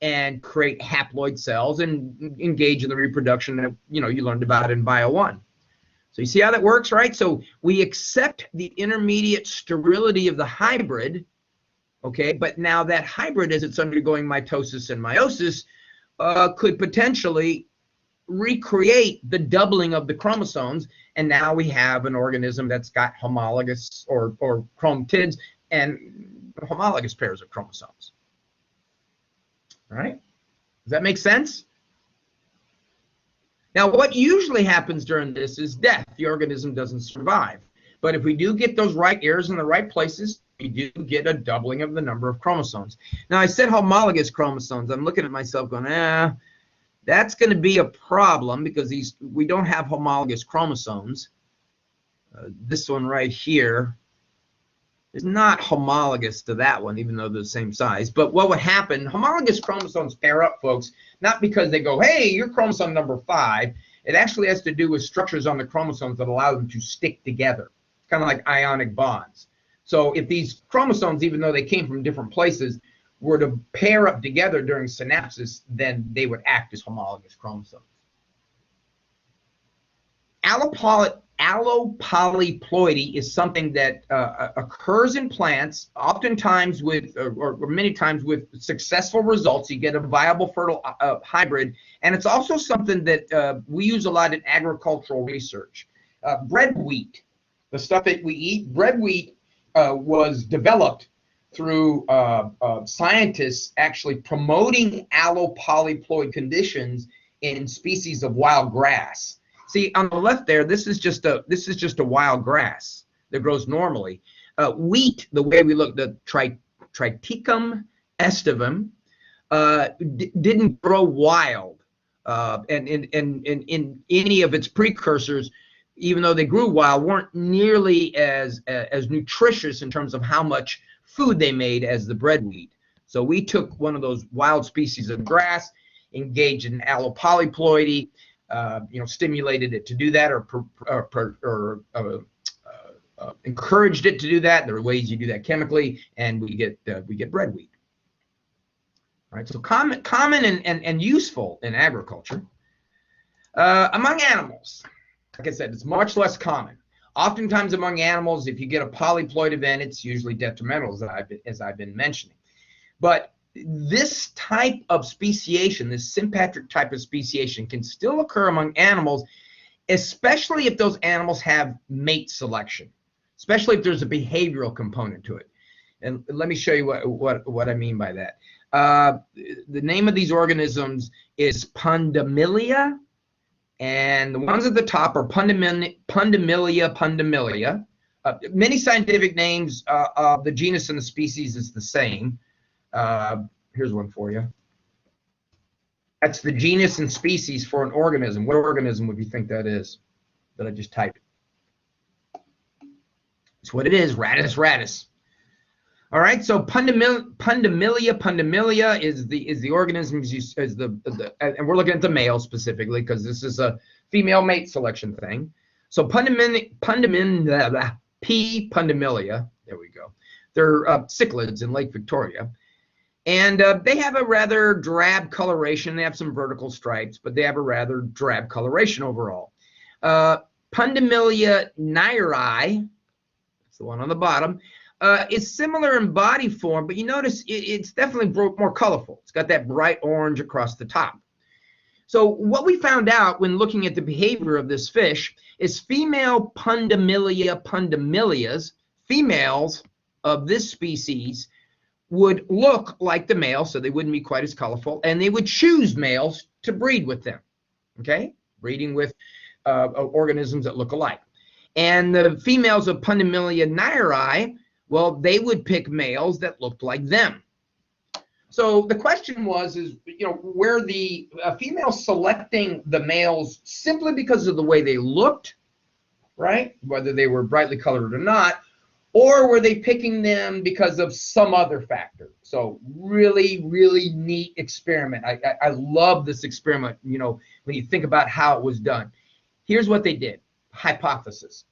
and create haploid cells and engage in the reproduction that you learned about in Bio 1. So you see how that works, right? So we accept the intermediate sterility of the hybrid, okay? But now that hybrid, as it's undergoing mitosis and meiosis, could potentially recreate the doubling of the chromosomes, and now we have an organism that's got homologous or chromatids and homologous pairs of chromosomes. All right? Does that make sense? Now, what usually happens during this is death. The organism doesn't survive. But if we do get those right errors in the right places, we do get a doubling of the number of chromosomes. Now, I said homologous chromosomes. I'm looking at myself going, that's going to be a problem because we don't have homologous chromosomes. This one right here is not homologous to that one, even though they're the same size. But what would happen, homologous chromosomes pair up, folks, not because they go, hey, you're chromosome number 5. It actually has to do with structures on the chromosomes that allow them to stick together, kind of like ionic bonds. So if these chromosomes, even though they came from different places, were to pair up together during synapsis, then they would act as homologous chromosomes. Allopolyploidy is something that occurs in plants, oftentimes with, or many times with successful results. You get a viable fertile hybrid, and it's also something that we use a lot in agricultural research. Bread wheat, the stuff that we eat, bread wheat was developed through scientists actually promoting allopolyploid conditions in species of wild grass. See, on the left there, this is just a wild grass that grows normally. Wheat, the way we look, the Triticum aestivum, didn't grow wild, and in any of its precursors, even though they grew wild, weren't nearly as nutritious in terms of how much food they made as the bread wheat. So we took one of those wild species of grass, engaged in allopolyploidy, stimulated it to do that, or encouraged it to do that. There are ways you do that chemically, and we get bread wheat. All right, so common and useful in agriculture. Among animals, like I said, it's much less common. Oftentimes among animals, if you get a polyploid event, it's usually detrimental, as I've been mentioning. But this type of speciation, this sympatric type of speciation, can still occur among animals, especially if those animals have mate selection. especially if there's a behavioral component to it. And let me show you what I mean by that. The name of these organisms is Pundamilia, and the ones at the top are Pundamilia pundamilia. Many scientific names of the genus and the species is the same. Here's one for you. That's the genus and species for an organism. What organism would you think that is that I just typed? That's what it is, Rattus rattus. All right, so Pundamilia pundamilia is the organisms, and we're looking at the male specifically because this is a female mate selection thing. So P. pundamilia, there we go. They're cichlids in Lake Victoria. And they have a rather drab coloration. They have some vertical stripes, but they have a rather drab coloration overall. Pundamilia nairi, that's the one on the bottom, is similar in body form, but you notice it's definitely more colorful. It's got that bright orange across the top. So what we found out when looking at the behavior of this fish is female Pundamilia pundamilias, females of this species, would look like the male, so they wouldn't be quite as colorful, and they would choose males to breed with them, okay? Breeding with organisms that look alike. And the females of Pundamilia nairi, well, they would pick males that looked like them. So the question was, were the females selecting the males simply because of the way they looked, right? Whether they were brightly colored or not, or were they picking them because of some other factor? So really, really neat experiment. I love this experiment, when you think about how it was done. Here's what they did. Hypothesis.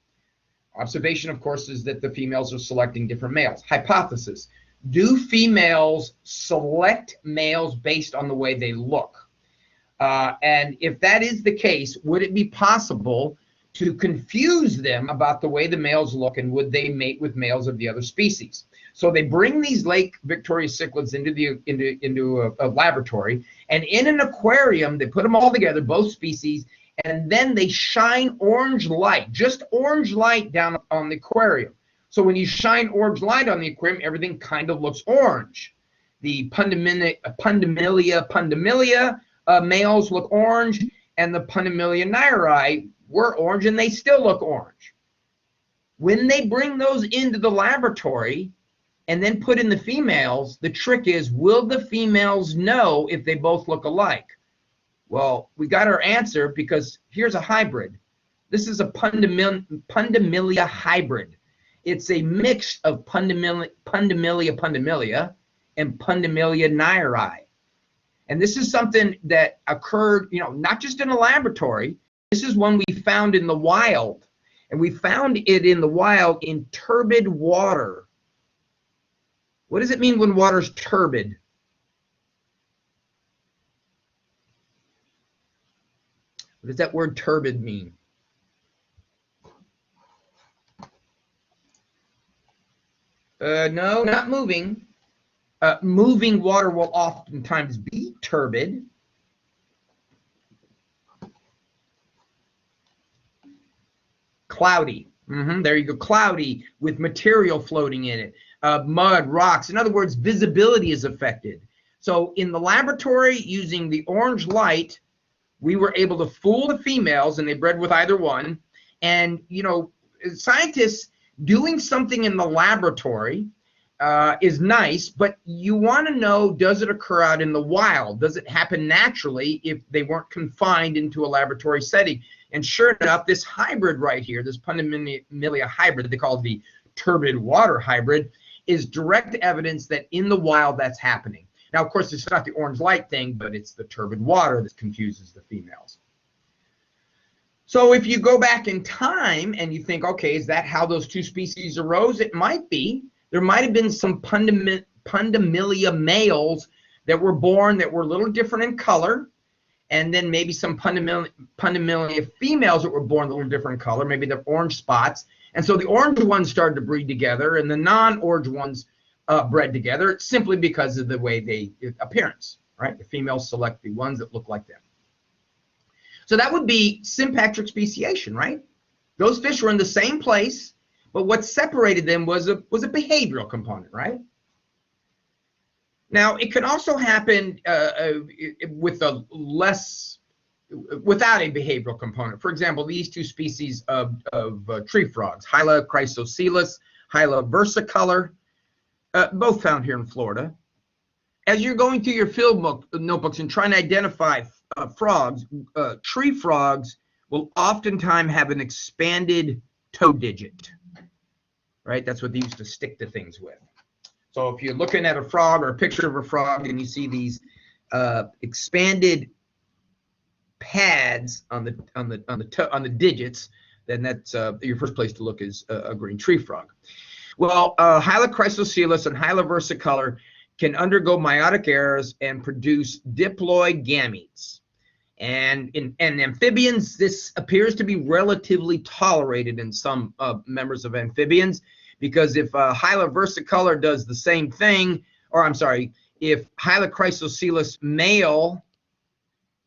Observation, of course, is that the females are selecting different males. Hypothesis. Do females select males based on the way they look? And if that is the case, would it be possible to confuse them about the way the males look, and would they mate with males of the other species? So they bring these Lake Victoria cichlids into a laboratory, and in an aquarium they put them all together, both species, and then they shine orange light, just orange light down on the aquarium. So when you shine orange light on the aquarium, everything kind of looks orange. The Pundamilia pundamilia males look orange, and the Pundamilia nairi were orange, and they still look orange. When they bring those into the laboratory and then put in the females, the trick is, will the females know if they both look alike? Well, we got our answer because here's a hybrid. This is a Pundamilia hybrid. It's a mix of Pundamilia pundamilia and Pundamilia nairi. And this is something that occurred, not just in a laboratory. This is one we found in the wild, and we found it in the wild in turbid water. What does it mean when water's turbid? What does that word turbid mean? No, not moving. Moving water will oftentimes be turbid. Cloudy. There you go. Cloudy with material floating in it. Mud, rocks. In other words, visibility is affected. So in the laboratory, using the orange light, we were able to fool the females, and they bred with either one. And, scientists doing something in the laboratory is nice, but you want to know, does it occur out in the wild? Does it happen naturally if they weren't confined into a laboratory setting? And sure enough, this hybrid right here, this Pundamilia hybrid, they call it the turbid water hybrid, is direct evidence that in the wild that's happening. Now, of course, it's not the orange light thing, but it's the turbid water that confuses the females. So if you go back in time and you think, okay, is that how those two species arose? It might be. There might have been some Pundamilia males that were born that were a little different in color, and then maybe some Pundamilia females that were born a little different in color, maybe they're orange spots. And so the orange ones started to breed together, and the non-orange ones bred together simply because of the way they appearance, right? The females select the ones that look like them. So that would be sympatric speciation, right? Those fish were in the same place, But what separated them was a behavioral component, right? Now, it can also happen with a without a behavioral component. For example, these two species of tree frogs, Hyla chrysochelys, Hyla versicolor, both found here in Florida. As you're going through your field notebooks and trying to identify frogs, tree frogs will oftentimes have an expanded toe digit, right? That's what they used to stick to things with. So if you're looking at a frog or a picture of a frog and you see these expanded pads on the digits, then that's your first place to look is a green tree frog. Well, Hyla chrysochelys and Hyla versicolor can undergo meiotic errors and produce diploid gametes. And in amphibians, this appears to be relatively tolerated in some members of amphibians, because if Hyla versicolor does the same thing, or I'm sorry, if Hyla chrysochelys male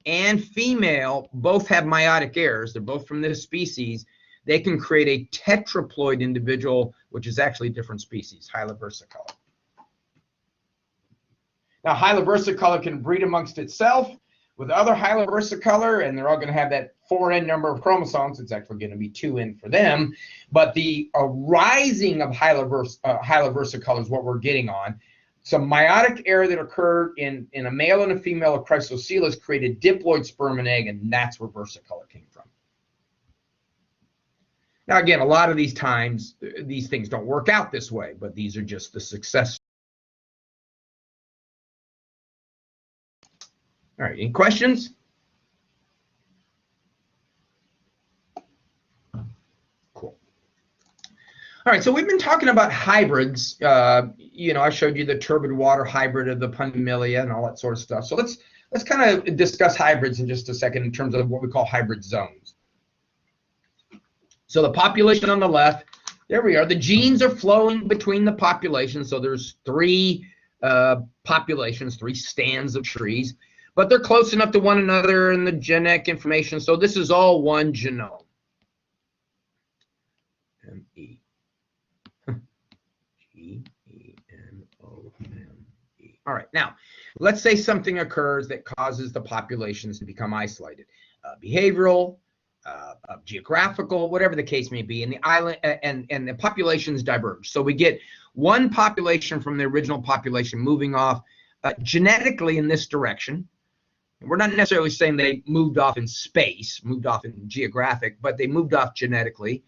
and female both have meiotic errors, they're both from this species, they can create a tetraploid individual, which is actually a different species, Hyla versicolor. Now, Hyla versicolor can breed amongst itself with other Hyla versicolor, and they're all going to have that 4N number of chromosomes. It's actually going to be 2N for them. But the arising of Hyla versicolor is what we're getting on. Some meiotic error that occurred in a male and a female of chrysochelys created diploid sperm and egg, and that's where versicolor came from. Now, again, a lot of these times, these things don't work out this way, but these are just the success. All right, any questions? Cool. All right, so we've been talking about hybrids. You know, I showed you the turbid water hybrid of the Pundamilia and all that sort of stuff. So let's kind of discuss hybrids in just a second in terms of what we call hybrid zones. So the population on the left, there we are. The genes are flowing between the populations. So there's three populations, three stands of trees, but they're close enough to one another in the genetic information. So this is all one genome. M-E. G-E-N-O-M-E. All right, now, let's say something occurs that causes the populations to become isolated. Behavioral, geographical, whatever the case may be, and the island and the populations diverge. So we get one population from the original population moving off genetically in this direction. We're not necessarily saying they moved off in space, moved off in geographic, but they moved off genetically.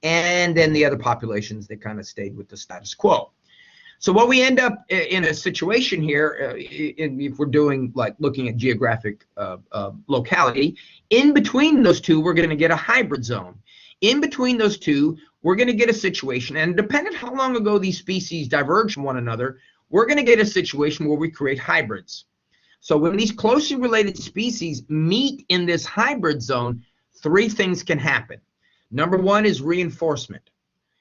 And then the other populations, they kind of stayed with the status quo. So what we end up in a situation here, if we're doing like looking at geographic locality, in between those two, we're going to get a hybrid zone. In between those two, we're going to get a situation, and depending how long ago these species diverge from one another, we're going to get a situation where we create hybrids. So when these closely related species meet in this hybrid zone, three things can happen. Number one is reinforcement.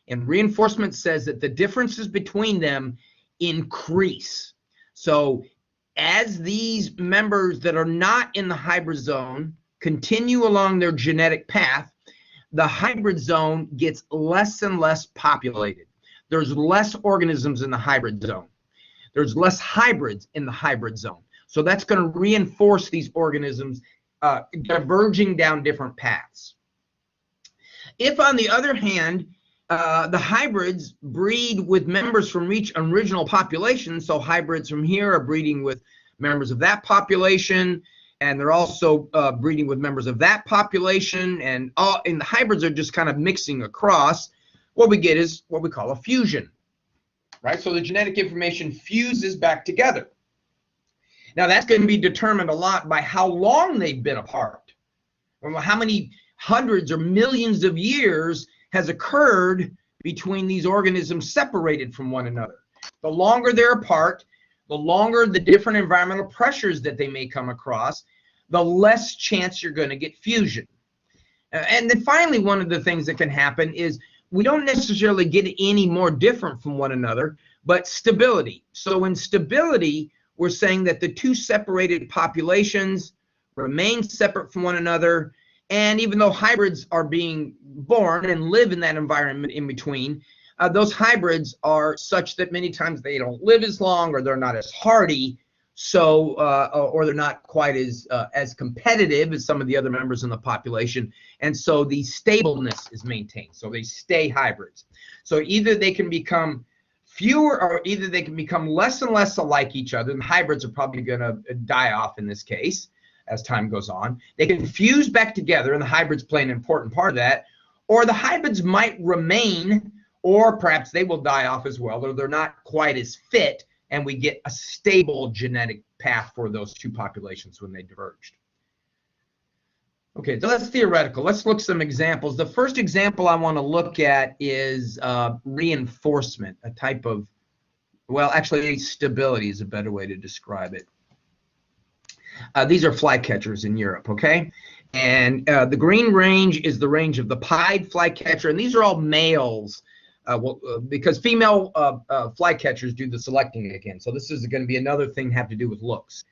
And reinforcement says that the differences between them increase. So as these members that are not in the hybrid zone continue along their genetic path, the hybrid zone gets less and less populated. There's less organisms in the hybrid zone. There's less hybrids in the hybrid zone. So that's going to reinforce these organisms diverging down different paths. If, on the other hand, the hybrids breed with members from each original population, so hybrids from here are breeding with members of that population, and they're also breeding with members of that population, and the hybrids are just kind of mixing across, what we get is what we call a fusion, right? So the genetic information fuses back together. Now that's going to be determined a lot by how long they've been apart, or how many hundreds or millions of years has occurred between these organisms separated from one another. The longer they're apart, the longer the different environmental pressures that they may come across, the less chance you're going to get fusion. And then finally, one of the things that can happen is we don't necessarily get any more different from one another, but stability. So in stability, we're saying that the two separated populations remain separate from one another, And even though hybrids are being born and live in that environment in between, those hybrids are such that many times they don't live as long, or they're not as hardy, so or they're not quite as competitive as some of the other members in the population, and so the stableness is maintained. So they stay hybrids. So either they can become fewer, or either they can become less and less alike each other, and hybrids are probably going to die off in this case as time goes on. They can fuse back together, and the hybrids play an important part of that, or the hybrids might remain, or perhaps they will die off as well, or they're not quite as fit, and we get a stable genetic path for those two populations when they diverged. Okay, so that's theoretical. Let's look at some examples. The first example I want to look at is reinforcement, a type of, well, actually stability is a better way to describe it. These are flycatchers in Europe, okay? And the green range is the range of the pied flycatcher, and these are all males. Because female flycatchers do the selecting again. So this is going to be another thing have to do with looks.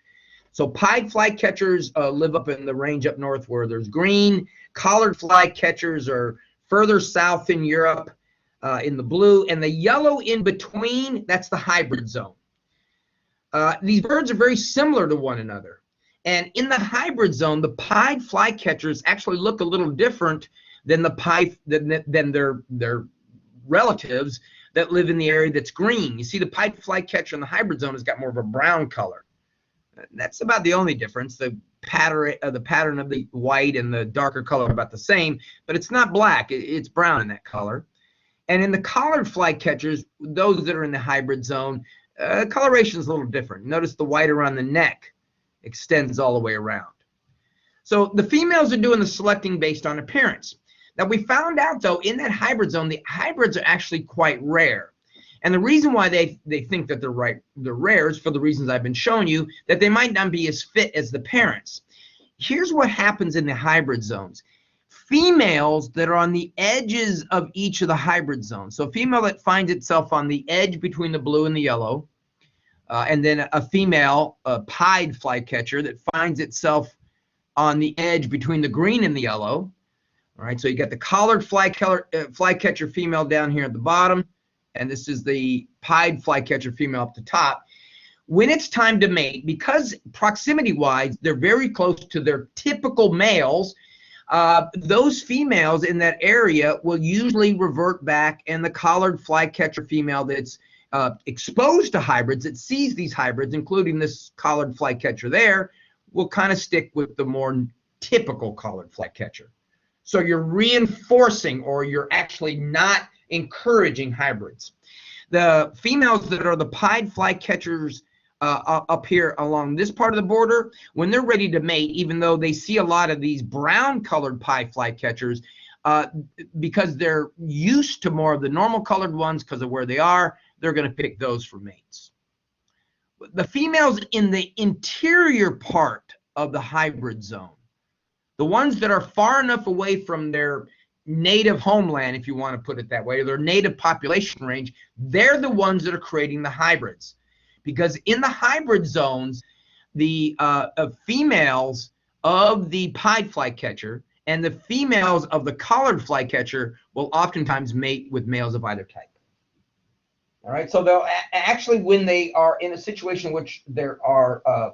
So pied flycatchers live up in the range up north where there's green. Collared flycatchers are further south in Europe in the blue. And the yellow in between, that's the hybrid zone. These birds are very similar to one another. And in the hybrid zone, the pied flycatchers actually look a little different than the than their relatives that live in the area that's green. You see, the pied flycatcher in the hybrid zone has got more of a brown color. That's about the only difference. The pattern of the white and the darker color are about the same, but it's not black. It's brown in that color. And in the collared flycatchers, those that are in the hybrid zone, coloration is a little different. Notice the white around the neck extends all the way around. So the females are doing the selecting based on appearance. Now, we found out, though, in that hybrid zone, the hybrids are actually quite rare. And the reason why they think that they're rare is for the reasons I've been showing you, that they might not be as fit as the parents. Here's what happens in the hybrid zones. Females that are on the edges of each of the hybrid zones. So a female that finds itself on the edge between the blue and the yellow, and then a female, a pied flycatcher that finds itself on the edge between the green and the yellow. All right, so you got the collared flycatcher female down here at the bottom, and this is the pied flycatcher female up the top. When it's time to mate, because proximity-wise, they're very close to their typical males, those females in that area will usually revert back, and the collared flycatcher female that's exposed to hybrids, that sees these hybrids, including this collared flycatcher there, will kind of stick with the more typical collared flycatcher. So you're reinforcing, or you're actually not encouraging hybrids. The females that are the pied flycatchers up here along this part of the border, when they're ready to mate, even though they see a lot of these brown colored pied flycatchers, because they're used to more of the normal colored ones because of where they are, they're going to pick those for mates. The females in the interior part of the hybrid zone, the ones that are far enough away from their native homeland, if you want to put it that way, or their native population range, they're the ones that are creating the hybrids. Because in the hybrid zones, the females of the pied flycatcher and the females of the collared flycatcher will oftentimes mate with males of either type. All right, so they'll actually, when they are in a situation in which there are,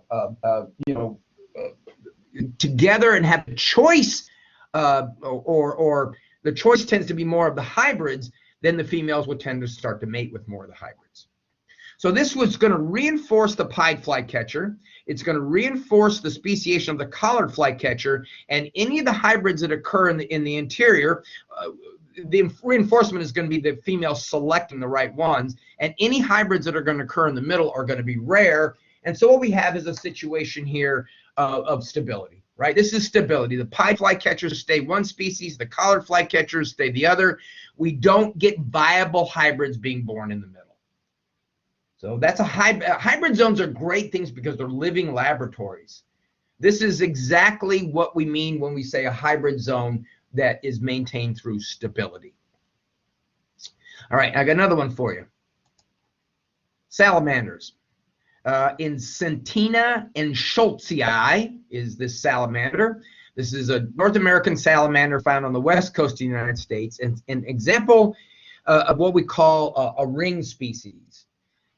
together and have a choice, or the choice tends to be more of the hybrids, then the females will tend to start to mate with more of the hybrids. So this was going to reinforce the pied flycatcher. It's going to reinforce the speciation of the collared flycatcher, and any of the hybrids that occur in the interior, the reinforcement is going to be the female selecting the right ones, and any hybrids that are going to occur in the middle are going to be rare. And so what we have is a situation here of stability, right? This is stability. The pied flycatchers stay one species, the collared flycatchers stay the other. We don't get viable hybrids being born in the middle. So that's a hybrid zones are great things because they're living laboratories. This is exactly what we mean when we say a hybrid zone that is maintained through stability. All right, I got another one for you. Salamanders. In Centina and Schultzii is this salamander. This is a North American salamander found on the west coast of the United States, and an example of what we call a ring species.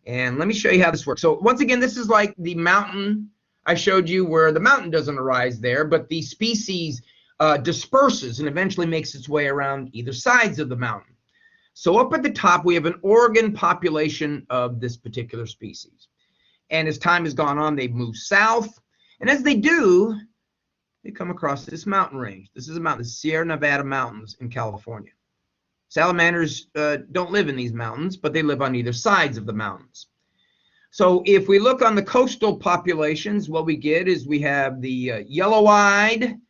And let me show you how this works. So once again, this is like the mountain I showed you, where the mountain doesn't arise there, but the species disperses and eventually makes its way around either sides of the mountain. So up at the top, we have an Oregon population of this particular species. And as time has gone on, they've moved south. And as they do, they come across this mountain range. This is a mountain, the Sierra Nevada Mountains in California. Salamanders don't live in these mountains, but they live on either sides of the mountains. So if we look on the coastal populations, what we get is we have the yellow-eyed,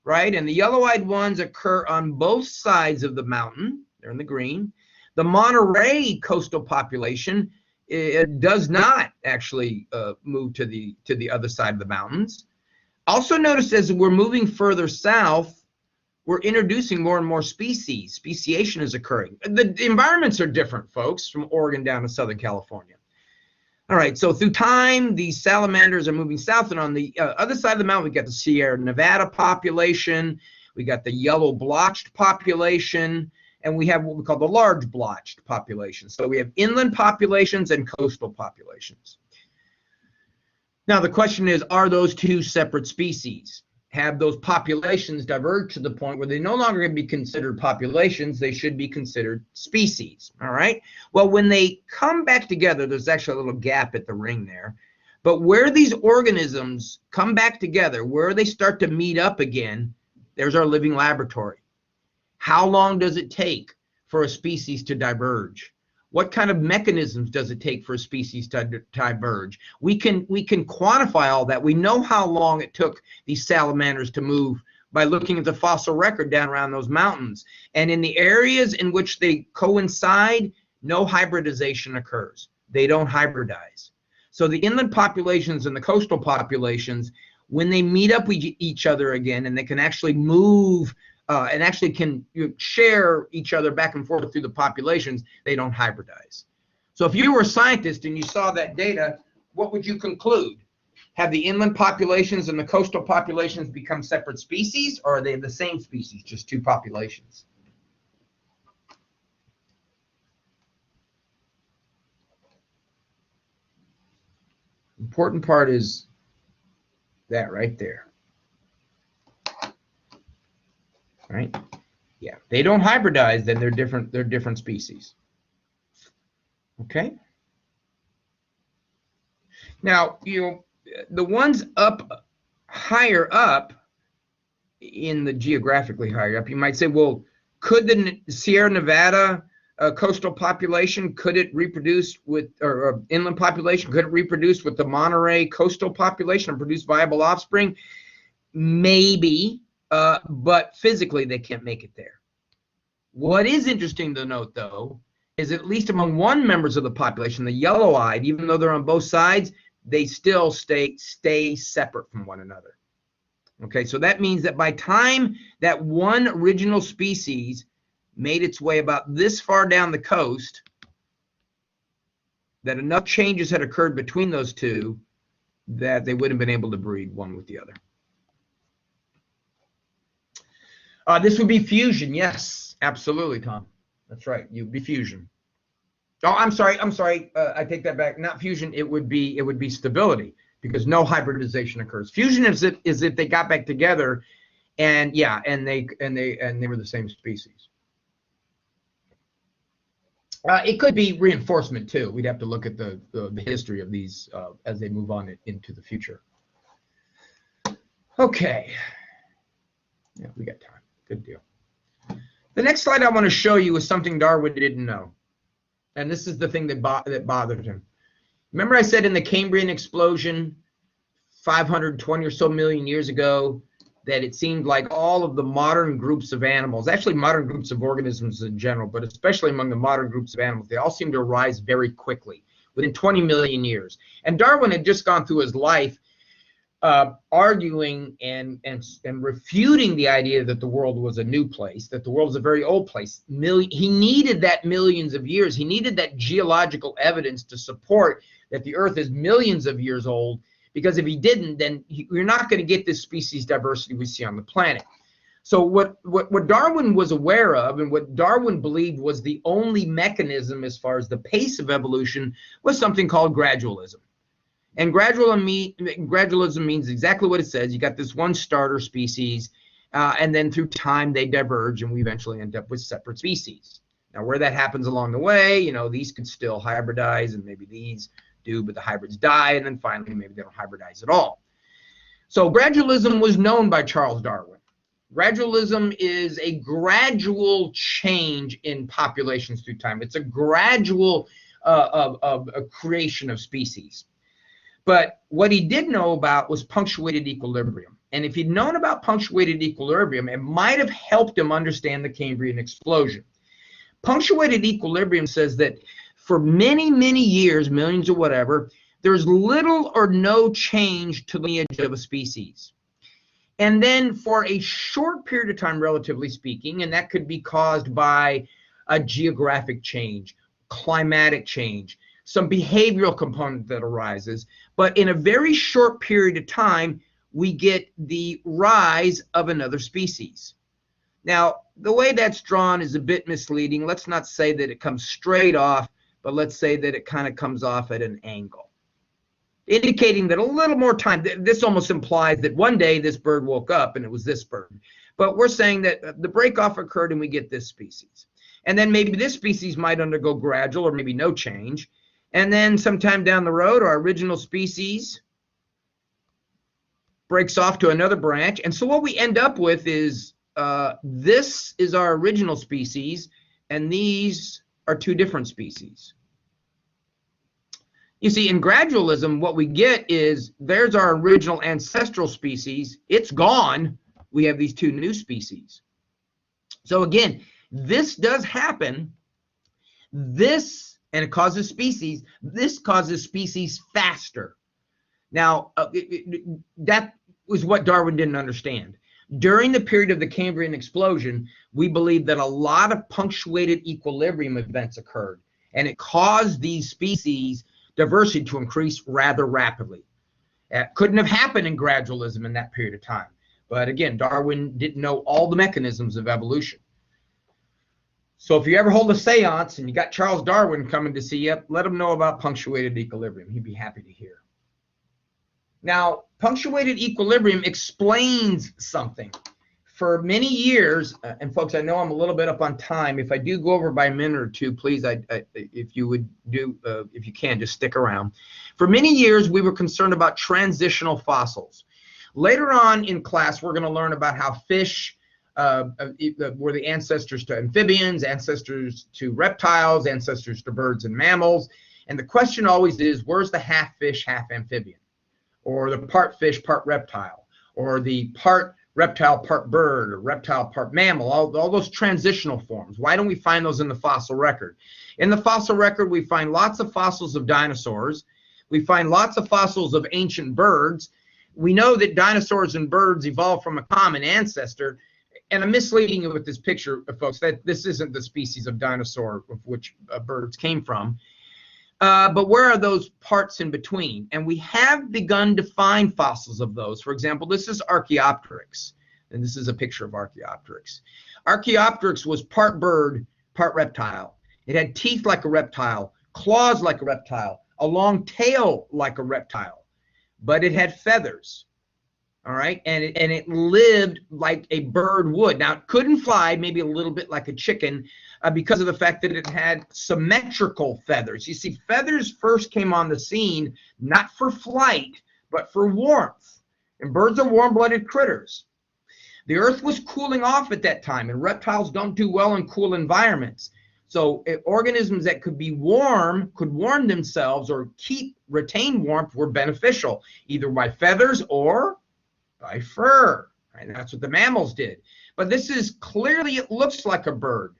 right? And the yellow-eyed ones occur on both sides of the mountain. They're in the green. The Monterey coastal population, it does not actually move to the other side of the mountains. Also notice as we're moving further south, we're introducing more and more species. Speciation is occurring. The environments are different, folks, from Oregon down to Southern California. All right, so through time, these salamanders are moving south, and on the other side of the mountain, we got the Sierra Nevada population, we got the yellow blotched population, and we have what we call the large blotched population. So we have inland populations and coastal populations. Now the question is, are those two separate species? Have those populations diverged to the point where they no longer can be considered populations, they should be considered species, all right? Well, when they come back together, there's actually a little gap at the ring there, but where these organisms come back together, where they start to meet up again, there's our living laboratory. How long does it take for a species to diverge? What kind of mechanisms does it take for a species to diverge? We can quantify all that. We know how long it took these salamanders to move by looking at the fossil record down around those mountains. And in the areas in which they coincide, no hybridization occurs. They don't hybridize. So the inland populations and the coastal populations, when they meet up with each other again, and they can actually move and actually can share each other back and forth through the populations, they don't hybridize. So if you were a scientist and you saw that data, what would you conclude? Have the inland populations and the coastal populations become separate species, or are they the same species, just two populations? Important part is that right there. Right? Yeah, they don't hybridize, then they're different species. Okay? Now, the ones up higher up in the geographically higher up, you might say, well, could the Sierra Nevada coastal population, could it reproduce with, or inland population, could it reproduce with the Monterey coastal population and produce viable offspring? Maybe. But physically they can't make it there. What is interesting to note, though, is at least among one members of the population, the yellow-eyed, even though they're on both sides, they still stay separate from one another. Okay, so that means that by time that one original species made its way about this far down the coast, that enough changes had occurred between those two that they wouldn't have been able to breed one with the other. This would be fusion, yes, absolutely, Tom. That's right, you'd be fusion. Oh, I'm sorry. I take that back. Not fusion. It would be stability, because no hybridization occurs. Fusion is if they got back together, and yeah, and they were the same species. It could be reinforcement too. We'd have to look at the history of these as they move on into the future. Okay. Yeah, we got time. Good deal. The next slide I want to show you is something Darwin didn't know. And this is the thing that bothered him. Remember I said in the Cambrian explosion 520 or so million years ago that it seemed like all of the modern groups of animals, actually modern groups of organisms in general, but especially among the modern groups of animals, they all seem to arise very quickly, within 20 million years. And Darwin had just gone through his life arguing and refuting the idea that the world was a new place, that the world was a very old place. He needed that millions of years. He needed that geological evidence to support that the Earth is millions of years old, because if he didn't, then you're not going to get this species diversity we see on the planet. So what Darwin was aware of, and what Darwin believed was the only mechanism as far as the pace of evolution, was something called gradualism. And gradualism means exactly what it says. You got this one starter species, and then through time they diverge, and we eventually end up with separate species. Now, where that happens along the way, you know, these could still hybridize, and maybe these do, but the hybrids die, and then finally maybe they don't hybridize at all. So gradualism was known by Charles Darwin. Gradualism is a gradual change in populations through time. It's a gradual a creation of species. But what he did know about was punctuated equilibrium. And if he'd known about punctuated equilibrium, it might have helped him understand the Cambrian explosion. Punctuated equilibrium says that for many, many years, millions or whatever, there's little or no change to the lineage of a species. And then for a short period of time, relatively speaking, and that could be caused by a geographic change, climatic change, some behavioral component that arises, but in a very short period of time, we get the rise of another species. Now, the way that's drawn is a bit misleading. Let's not say that it comes straight off, but let's say that it kind of comes off at an angle, indicating that a little more time. This almost implies that one day this bird woke up and it was this bird. But we're saying that the break-off occurred and we get this species. And then maybe this species might undergo gradual or maybe no change. And then sometime down the road, our original species breaks off to another branch. And so what we end up with is this is our original species, and these are two different species. You see, in gradualism, what we get is there's our original ancestral species. It's gone. We have these two new species. So again, this does happen. And it causes species. This causes species faster. Now, that was what Darwin didn't understand. During the period of the Cambrian explosion, we believe that a lot of punctuated equilibrium events occurred, and it caused these species diversity to increase rather rapidly. It couldn't have happened in gradualism in that period of time. But again, Darwin didn't know all the mechanisms of evolution. So if you ever hold a seance and you got Charles Darwin coming to see you, let him know about punctuated equilibrium. He'd be happy to hear. Now, punctuated equilibrium explains something. For many years, and folks, I know I'm a little bit up on time. If I do go over by a minute or two, please, if you can, just stick around. For many years, we were concerned about transitional fossils. Later on in class, we're going to learn about how fish were the ancestors to amphibians, ancestors to reptiles, ancestors to birds and mammals. And the question always is, where's the half fish, half amphibian? Or the part fish, part reptile? Or the part reptile, part bird, or reptile, part mammal? All those transitional forms. Why don't we find those in the fossil record? In the fossil record, we find lots of fossils of dinosaurs. We find lots of fossils of ancient birds. We know that dinosaurs and birds evolved from a common ancestor. And I'm misleading you with this picture, folks, that this isn't the species of dinosaur of which birds came from. But where are those parts in between? And we have begun to find fossils of those. For example, this is Archaeopteryx, and this is a picture of Archaeopteryx. Archaeopteryx was part bird, part reptile. It had teeth like a reptile, claws like a reptile, a long tail like a reptile, but it had feathers. All right, and it lived like a bird would. Now, it couldn't fly, maybe a little bit like a chicken, because of the fact that it had symmetrical feathers. You see, feathers first came on the scene not for flight, but for warmth. And birds are warm-blooded critters. The earth was cooling off at that time, and reptiles don't do well in cool environments. So organisms that could be warm, could warm themselves or retain warmth, were beneficial, either by feathers or by fur. And that's what the mammals did. But this is clearly, it looks like a bird.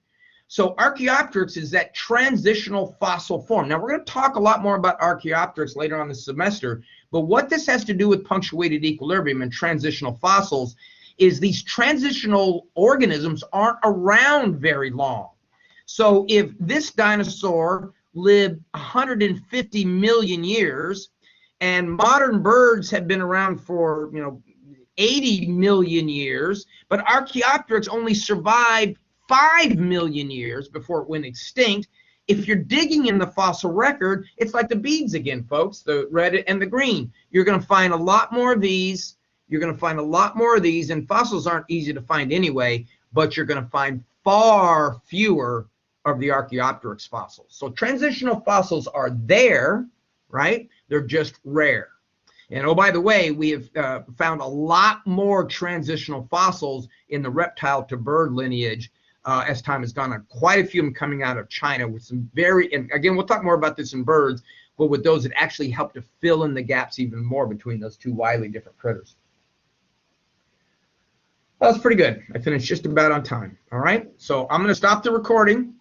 So Archaeopteryx is that transitional fossil form. Now, we're going to talk a lot more about Archaeopteryx later on this semester, but what this has to do with punctuated equilibrium and transitional fossils is these transitional organisms aren't around very long. So if this dinosaur lived 150 million years, And modern birds have been around for, 80 million years, but Archaeopteryx only survived 5 million years before it went extinct. If you're digging in the fossil record, it's like the beads again, folks, the red and the green. You're going to find a lot more of these. You're going to find a lot more of these, and fossils aren't easy to find anyway, but you're going to find far fewer of the Archaeopteryx fossils. So transitional fossils are there, right? They're just rare. And oh, by the way, we have found a lot more transitional fossils in the reptile to bird lineage as time has gone on. Quite a few of them coming out of China with some very, and again, we'll talk more about this in birds, but with those that actually help to fill in the gaps even more between those two widely different critters. Well, that's pretty good. I finished just about on time. All right, so I'm going to stop the recording.